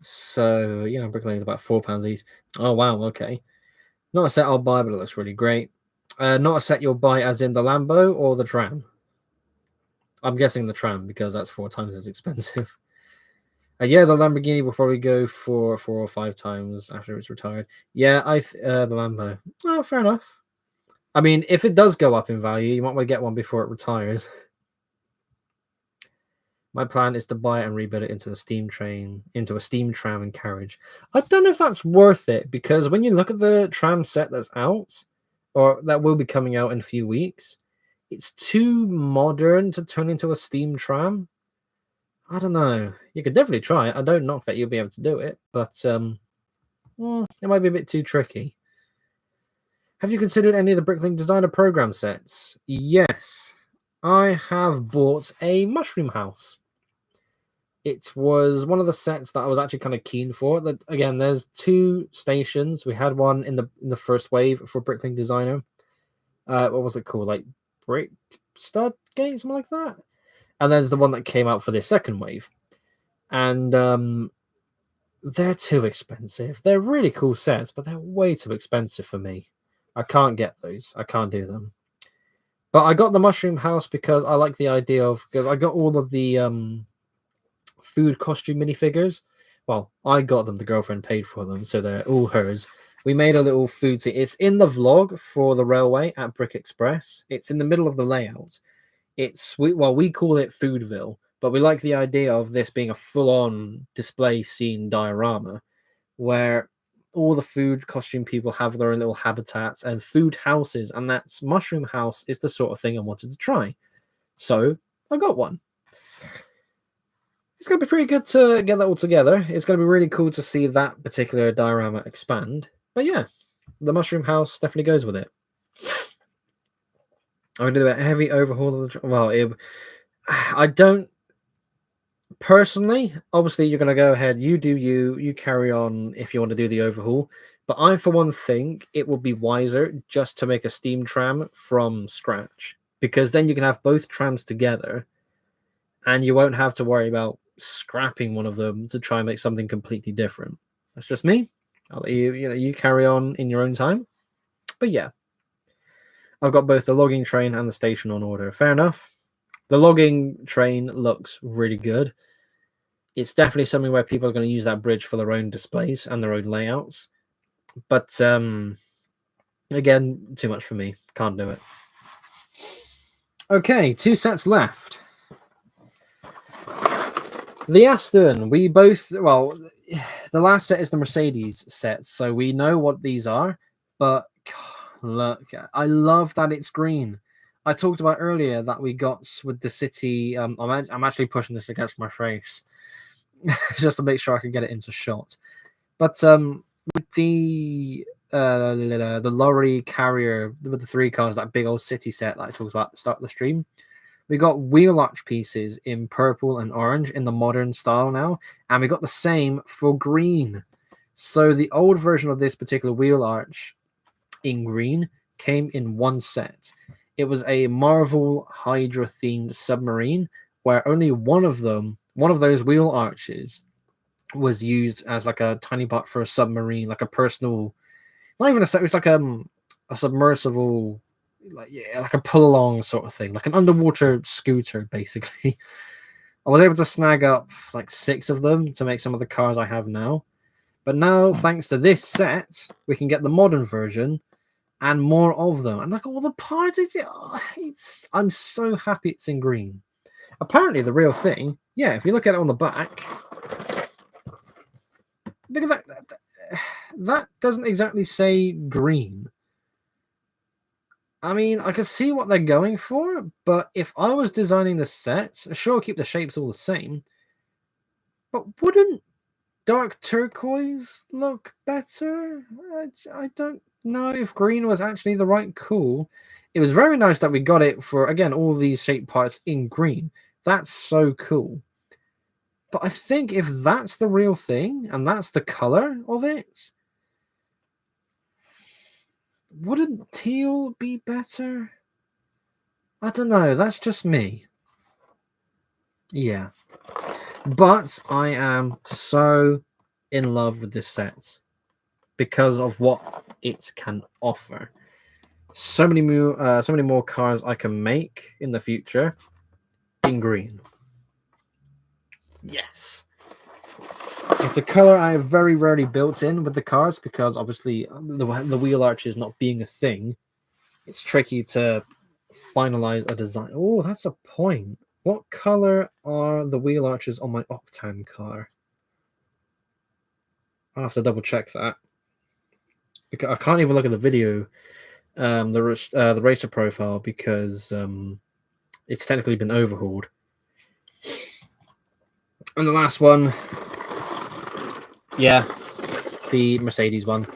So, yeah, Bricklaying's about £4 each. Oh, wow, okay. Not a set I'll buy, but it looks really great. Not a set you'll buy as in the Lambo or the tram? I'm guessing the tram, because that's 4 times as expensive. Yeah, the Lamborghini will probably go for 4 or 5 times after it's retired. Yeah, the Lambo. Oh, fair enough. I mean, if it does go up in value, you might want to get one before it retires. My plan is to buy it and rebuild it into a steam tram and carriage. I don't know if that's worth it, because when you look at the tram set that's out, or that will be coming out in a few weeks, it's too modern to turn into a steam tram. I don't know. You could definitely try it. I don't knock that you'll be able to do it, but it might be a bit too tricky. Have you considered any of the Bricklink Designer program sets? Yes, I have bought a mushroom house. It was one of the sets that I was actually kind of keen for. That again, there's 2 stations. We had one in the first wave for Bricklink Designer. What was it called? Like Brick Stud Gate, something like that. And there's the one that came out for the second wave. And they're too expensive. They're really cool sets, but they're way too expensive for me. I can't get those. I can't do them. But I got the mushroom house because I like the idea of, because I got all of the food costume minifigures. Well, I got them. The girlfriend paid for them, so they're all hers. We made a little food scene. It's in the vlog for the railway at Brick Express. It's in the middle of the layout. We call it Foodville, but we like the idea of this being a full-on display scene diorama where all the food costume people have their own little habitats and food houses, and that's Mushroom House is the sort of thing I wanted to try. So I got one. It's going to be pretty good to get that all together. It's going to be really cool to see that particular diorama expand. But yeah, the Mushroom House definitely goes with it. I'm going to do a heavy overhaul of the... I don't... Personally, obviously, you're going to go ahead. You do you carry on if you want to do the overhaul. But I, for one, think it would be wiser just to make a steam tram from scratch. Because then you can have both trams together. And you won't have to worry about scrapping one of them to try and make something completely different. That's just me. I'll let you carry on in your own time. But yeah. I've got both the logging train and the station on order. Fair enough. The logging train looks really good. It's definitely something where people are going to use that bridge for their own displays and their own layouts. But again, too much for me. Can't do it. Okay, 2 sets left. The Aston, we both... Well, the last set is the Mercedes set, so we know what these are. But look, I love that it's green. I talked about earlier that we got with the city. I'm actually pushing this against my face just to make sure I can get it into shot. But with the lorry carrier with the 3 cars, that big old city set that I talked about at the start of the stream, we got wheel arch pieces in purple and orange in the modern style now, and we got the same for green. So the old version of this particular wheel arch in green came in 1 set. It was a Marvel Hydra themed submarine where only one of those wheel arches was used as like a tiny part for a submarine, like a personal, not even a set, it was like a submersible, like a pull along sort of thing, like an underwater scooter basically. I was able to snag up like 6 of them to make some of the cars I have now. But now, thanks to this set, we can get the modern version and more of them. And like all the parts, I'm so happy it's in green. Apparently, the real thing, yeah, if you look at it on the back, look at that. That doesn't exactly say green. I mean, I can see what they're going for, but if I was designing the set, sure, keep the shapes all the same, but wouldn't dark turquoise look better? I don't know if green was actually the right call. It was very nice that we got it for, again, all these shape parts in green. That's so cool. But I think if that's the real thing, and that's the color of it, wouldn't teal be better? I don't know. That's just me. Yeah. But I am so in love with this set because of what it can offer. So many more cars I can make in the future in green. Yes. It's a color I have very rarely built in with the cars because obviously the wheel arches not being a thing, it's tricky to finalize a design. Oh, that's a point. What color are the wheel arches on my Octane car? I'll have to double check that. Because I can't even look at the video, the racer profile, because it's technically been overhauled. And the last one, yeah, the Mercedes one.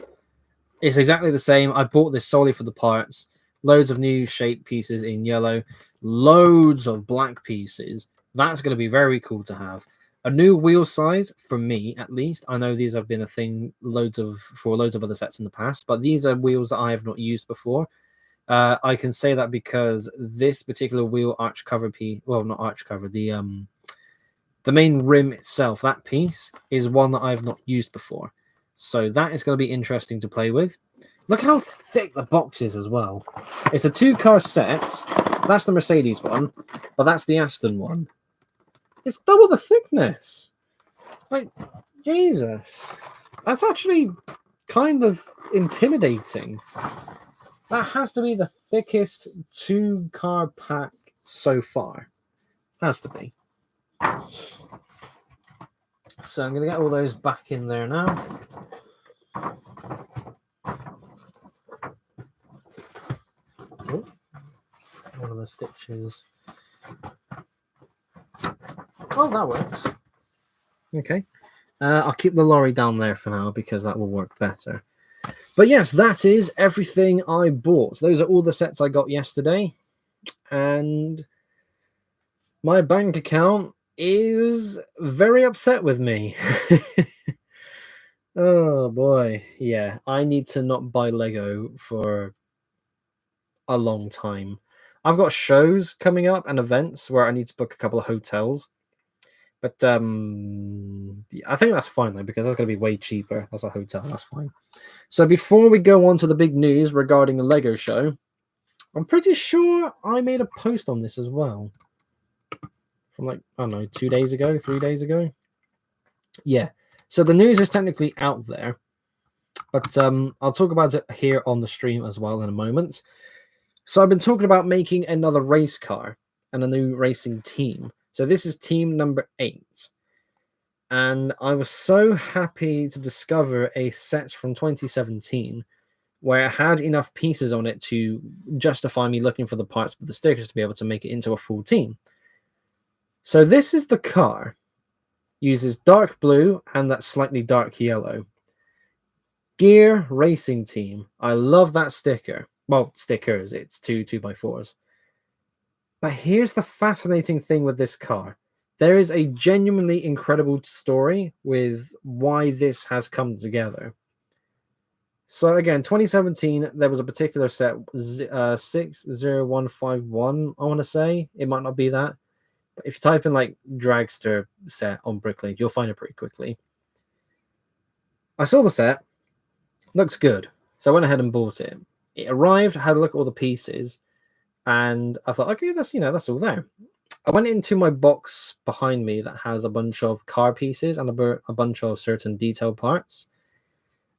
It's exactly the same. I bought this solely for the parts. Loads of new shape pieces in yellow. Loads of black pieces. That's going to be very cool to have. A new wheel size, for me at least. I know these have been a thing for loads of other sets in the past, but these are wheels that I have not used before. I can say that because this particular wheel arch cover piece, well, not arch cover, the main rim itself, that piece is one that I've not used before. So that is going to be interesting to play with. Look how thick the box is as well. It's a 2-car set. That's the Mercedes one, but that's the Aston one. It's double the thickness. Like, Jesus. That's actually kind of intimidating. That has to be the thickest 2-car pack so far. Has to be. So I'm going to get all those back in there now. Oh, one of the stitches. Oh, that works. Okay. I'll keep the lorry down there for now because that will work better. But yes, that is everything I bought. Those are all the sets I got yesterday. And my bank account is very upset with me. Oh boy. Yeah, I need to not buy Lego for a long time. I've got shows coming up and events where I need to book a couple of hotels. But I think that's fine though, because that's going to be way cheaper as a hotel. That's fine. So before we go on to the big news regarding the Lego show, I'm pretty sure I made a post on this as well. From like, I don't know, 2 days ago, 3 days ago. Yeah. So the news is technically out there. But I'll talk about it here on the stream as well in a moment. So I've been talking about making another race car and a new racing team. So this is team number 8. And I was so happy to discover a set from 2017 where it had enough pieces on it to justify me looking for the parts with the stickers to be able to make it into a full team. So this is the car. Uses dark blue and that slightly dark yellow. Gear Racing Team. I love that sticker. Well, stickers. It's 2x4s. But here's the fascinating thing with this car. There is a genuinely incredible story with why this has come together. So again, 2017, there was a particular set, 60151, I want to say. It might not be that. But if you type in like dragster set on Bricklink, you'll find it pretty quickly. I saw the set. Looks good. So I went ahead and bought it. It arrived, had a look at all the pieces, and I thought, okay, that's all there. I went into my box behind me that has a bunch of car pieces and a bunch of certain detail parts.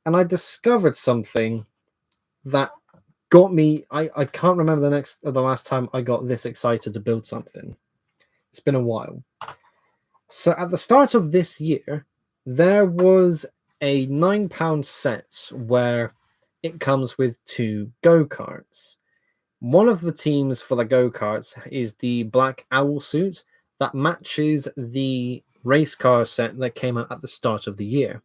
And I discovered something that got me. I can't remember the last time I got this excited to build something. It's been a while. So at the start of this year, there was a £9 set where it comes with 2 go-karts. One of the teams for the go-karts is the Black Owl suit that matches the race car set that came out at the start of the year.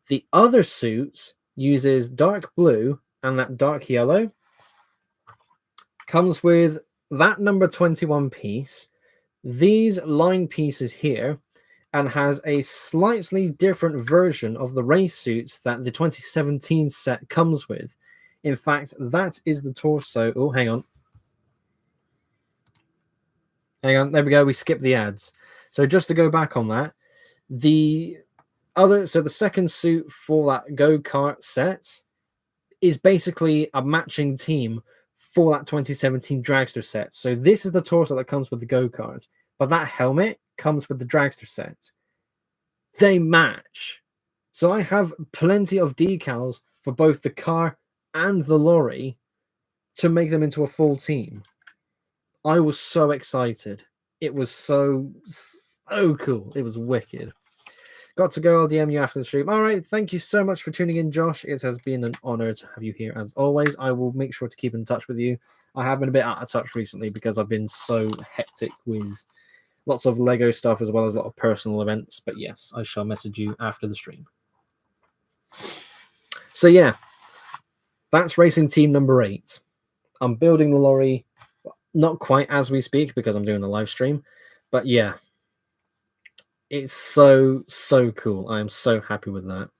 The other suit uses dark blue and that dark yellow. Comes with that number 21 piece, these line pieces here, and has a slightly different version of the race suits that the 2017 set comes with. In fact, that is the torso. Oh, hang on. There we go. We skipped the ads. So just to go back on that, the second suit for that go-kart set is basically a matching team for that 2017 dragster set. So this is the torso that comes with the go-kart, but that helmet comes with the dragster set. They match. So I have plenty of decals for both the car and the lorry to make them into a full team. I was so excited. It was so cool. It was wicked. Got to go. I'll DM you after the stream. All right. Thank you so much for tuning in, Josh. It has been an honor to have you here as always. I will make sure to keep in touch with you. I have been a bit out of touch recently because I've been so hectic with lots of Lego stuff as well as a lot of personal events. But yes, I shall message you after the stream. So yeah, that's racing team number 8. I'm building the lorry, not quite as we speak because I'm doing the live stream. But yeah, it's so cool. I am so happy with that.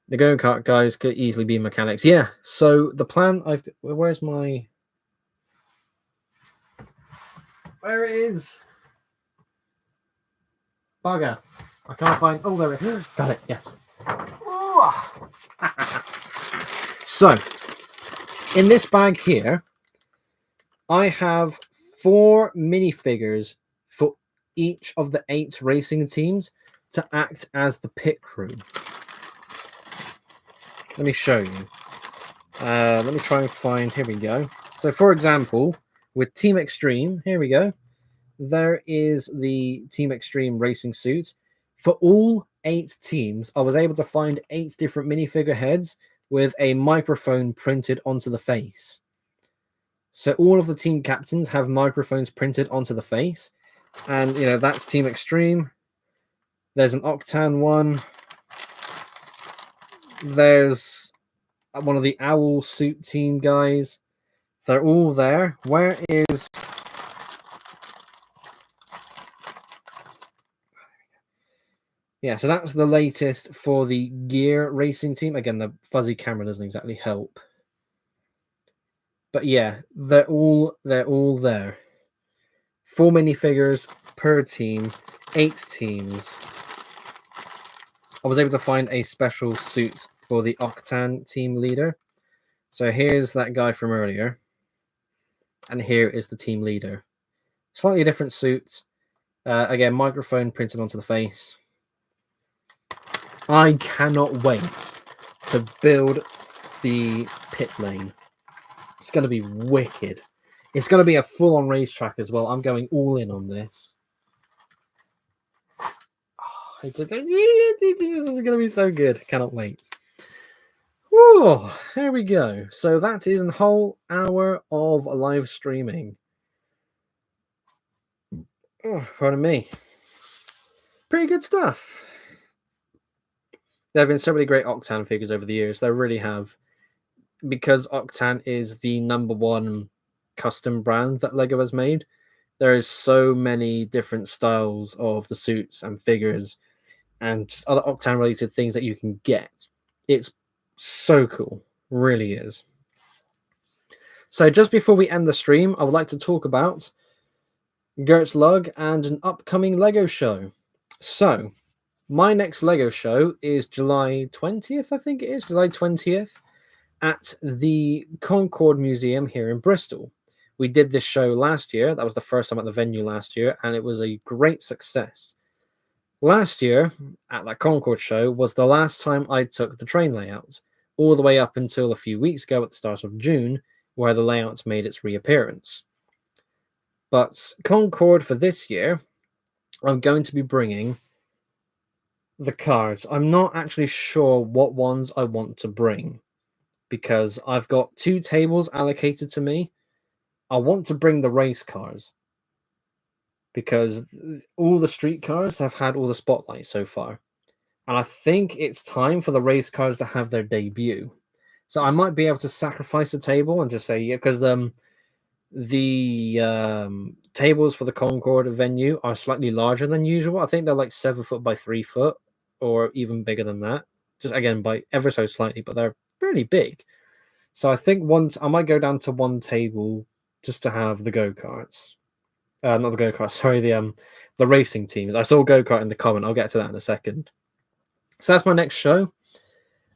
The go-kart guys could easily be mechanics. Yeah, so the plan... Where's my... Where it is? Bugger. I can't find... Oh, there it is. Got it, yes. So, in this bag here, I have 4 minifigures for each of the 8 racing teams to act as the pit crew. Let me show you. Let me try and find... Here we go. So, for example, with Team Extreme, here we go. There is the Team Extreme racing suit. For all 8 teams, I was able to find 8 different minifigure heads with a microphone printed onto the face. So all of the team captains have microphones printed onto the face. And, you know, that's Team Extreme. There's an Octan one. There's one of the Owl suit team guys. They're all there. Where is... Yeah, so that's the latest for the Gear racing team. Again, the fuzzy camera doesn't exactly help. But yeah, they're all there. 4 minifigures per team, 8 teams. I was able to find a special suit for the Octan team leader. So here's that guy from earlier. And here is the team leader. Slightly different suits. Again, microphone printed onto the face. I cannot wait to build the pit lane. It's going to be wicked. It's going to be a full-on racetrack as well. I'm going all in on this. Oh, this is going to be so good. Cannot wait. Whoa, here we go. So that is a whole hour of live streaming. Oh, pardon me. Pretty good stuff. There have been so many great Octan figures over the years. There really have. Because Octan is the #1 custom brand that Lego has made, there is so many different styles of the suits and figures and just other Octan related things that you can get. It's so cool. Really is. So just before we end the stream, I would like to talk about Gert's Lug and an upcoming Lego show. So my next Lego show is July 20th, I think it is, July 20th, at the Concord Museum here in Bristol. We did this show last year. That was the first time at the venue last year, and it was a great success. Last year, at that Concord show, was the last time I took the train layouts, all the way up until a few weeks ago at the start of June, where the layouts made its reappearance. But Concord for this year, I'm going to be bringing the cards. I'm not actually sure what ones I want to bring, because I've got 2 tables allocated to me. I want to bring the race cars because all the street cars have had all the spotlight so far. And I think it's time for the race cars to have their debut. So I might be able to sacrifice a table and just say, yeah, because the tables for the Concord venue are slightly larger than usual. I think they're like 7 foot by 3 foot or even bigger than that. Just again, by ever so slightly, but they're really big. So I think I might go down to 1 table just to have the go-karts. Not the go-karts, sorry, the racing teams. I saw go-kart in the comment. I'll get to that in a second. So that's my next show.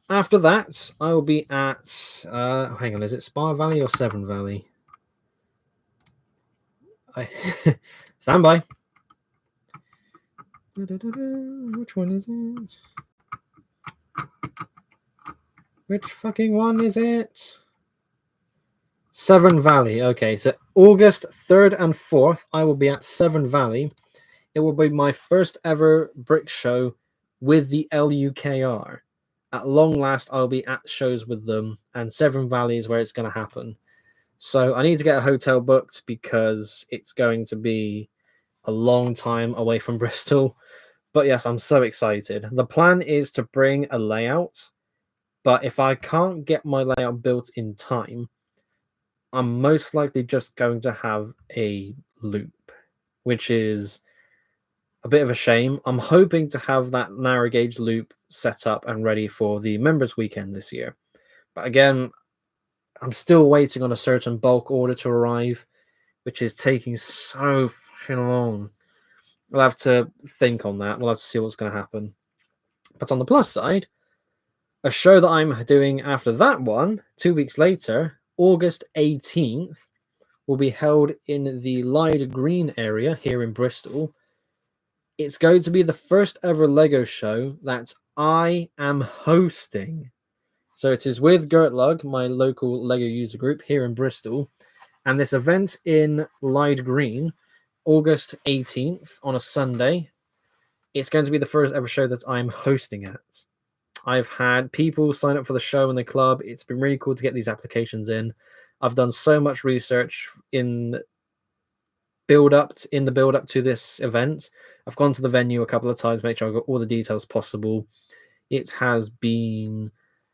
After that, I will be at... hang on, is it Spa Valley or Severn Valley? Stand by. Which one is it? Which fucking one is it? Severn Valley. Okay, so August 3rd and 4th, I will be at Severn Valley. It will be my first ever brick show with the LUKR. At long last, I'll be at shows with them, and Severn Valley is where it's going to happen. So I need to get a hotel booked because it's going to be a long time away from Bristol. But yes, I'm so excited. The plan is to bring a layout, but if I can't get my layout built in time, I'm most likely just going to have a loop, which is a bit of a shame. I'm hoping to have that narrow gauge loop set up and ready for the members weekend this year. But again, I'm still waiting on a certain bulk order to arrive, which is taking so fucking long. We'll have to think on that. We'll have to see what's going to happen. But on the plus side, a show that I'm doing after that one, 2 weeks later, August 18th, will be held in the Lyde Green area here in Bristol. It's going to be the first ever Lego show that I am hosting. So it is with Gertlug, my local Lego user group here in Bristol. And this event in Lyde Green, August 18th on a Sunday, it's going to be the first ever show that I'm hosting at. I've had people sign up for the show in the club. It's been really cool to get these applications in. I've done so much research in the build up to this event. I've gone to the venue a couple of times, make sure I've got all the details possible. It has been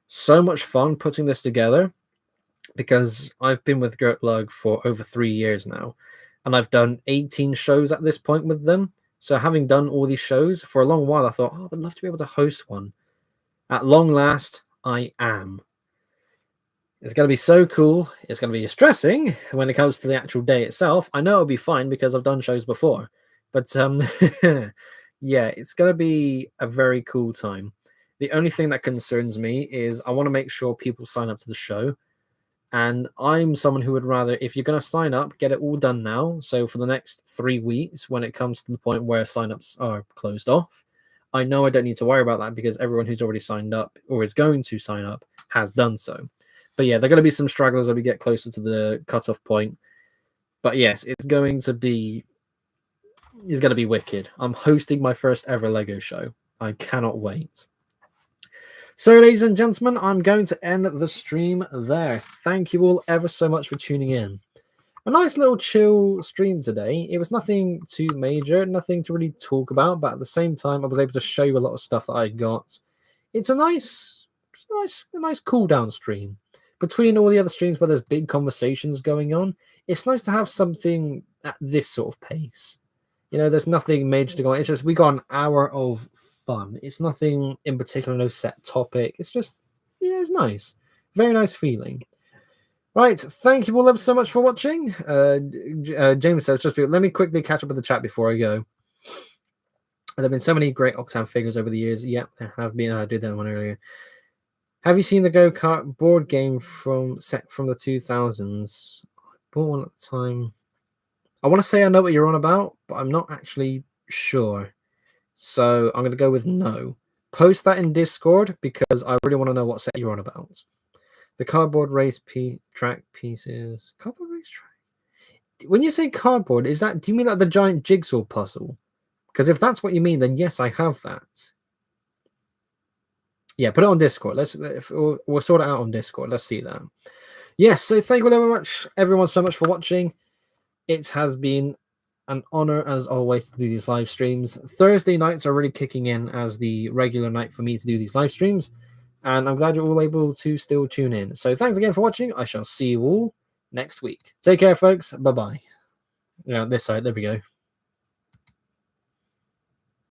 so much fun putting this together because I've been with Gertlug for over 3 years now, and I've done 18 shows at this point with them. So having done all these shows for a long while, I thought, oh, I'd love to be able to host one. At long last, I am. It's going to be so cool. It's going to be stressing when it comes to the actual day itself. I know it'll be fine because I've done shows before. But yeah, it's going to be a very cool time. The only thing that concerns me is I want to make sure people sign up to the show. And I'm someone who would rather, if you're going to sign up, get it all done now. So for the next 3 weeks, when it comes to the point where signups are closed off, I know I don't need to worry about that because everyone who's already signed up or is going to sign up has done so. But yeah, there are going to be some stragglers as we get closer to the cutoff point. But yes, it's going to be wicked. I'm hosting my first ever Lego show. I cannot wait. So, ladies and gentlemen, I'm going to end the stream there. Thank you all ever so much for tuning in. A nice little chill stream today. It was nothing too major, nothing to really talk about, but at the same time, I was able to show you a lot of stuff that I got. It's a nice cool down stream. Between all the other streams where there's big conversations going on, it's nice to have something at this sort of pace. You know, there's nothing major to go on. It's just we got an hour of fun. It's nothing in particular, no set topic. It's just, yeah, it's nice. Very nice feeling. Right, thank you all ever so much for watching. James says, let me quickly catch up with the chat before I go. There have been so many great Octane figures over the years. Yep, there have been. I did that one earlier. Have you seen the go-kart board game from the 2000s? I bought one at the time. I want to say I know what you're on about, but I'm not actually sure. So I'm going to go with no. Post that in Discord because I really want to know what set you're on about. The cardboard race track pieces. Cardboard race track? When you say cardboard, do you mean like the giant jigsaw puzzle? Because if that's what you mean, then yes, I have that. Yeah, put it on Discord. We'll sort it out on Discord. Let's see that. Yes, so thank you very much, everyone, so much for watching. It has been an honor, as always, to do these live streams. Thursday nights are really kicking in as the regular night for me to do these live streams, and I'm glad you're all able to still tune in. So thanks again for watching. I shall see you all next week. Take care, folks. Bye-bye. Yeah, this side. There we go.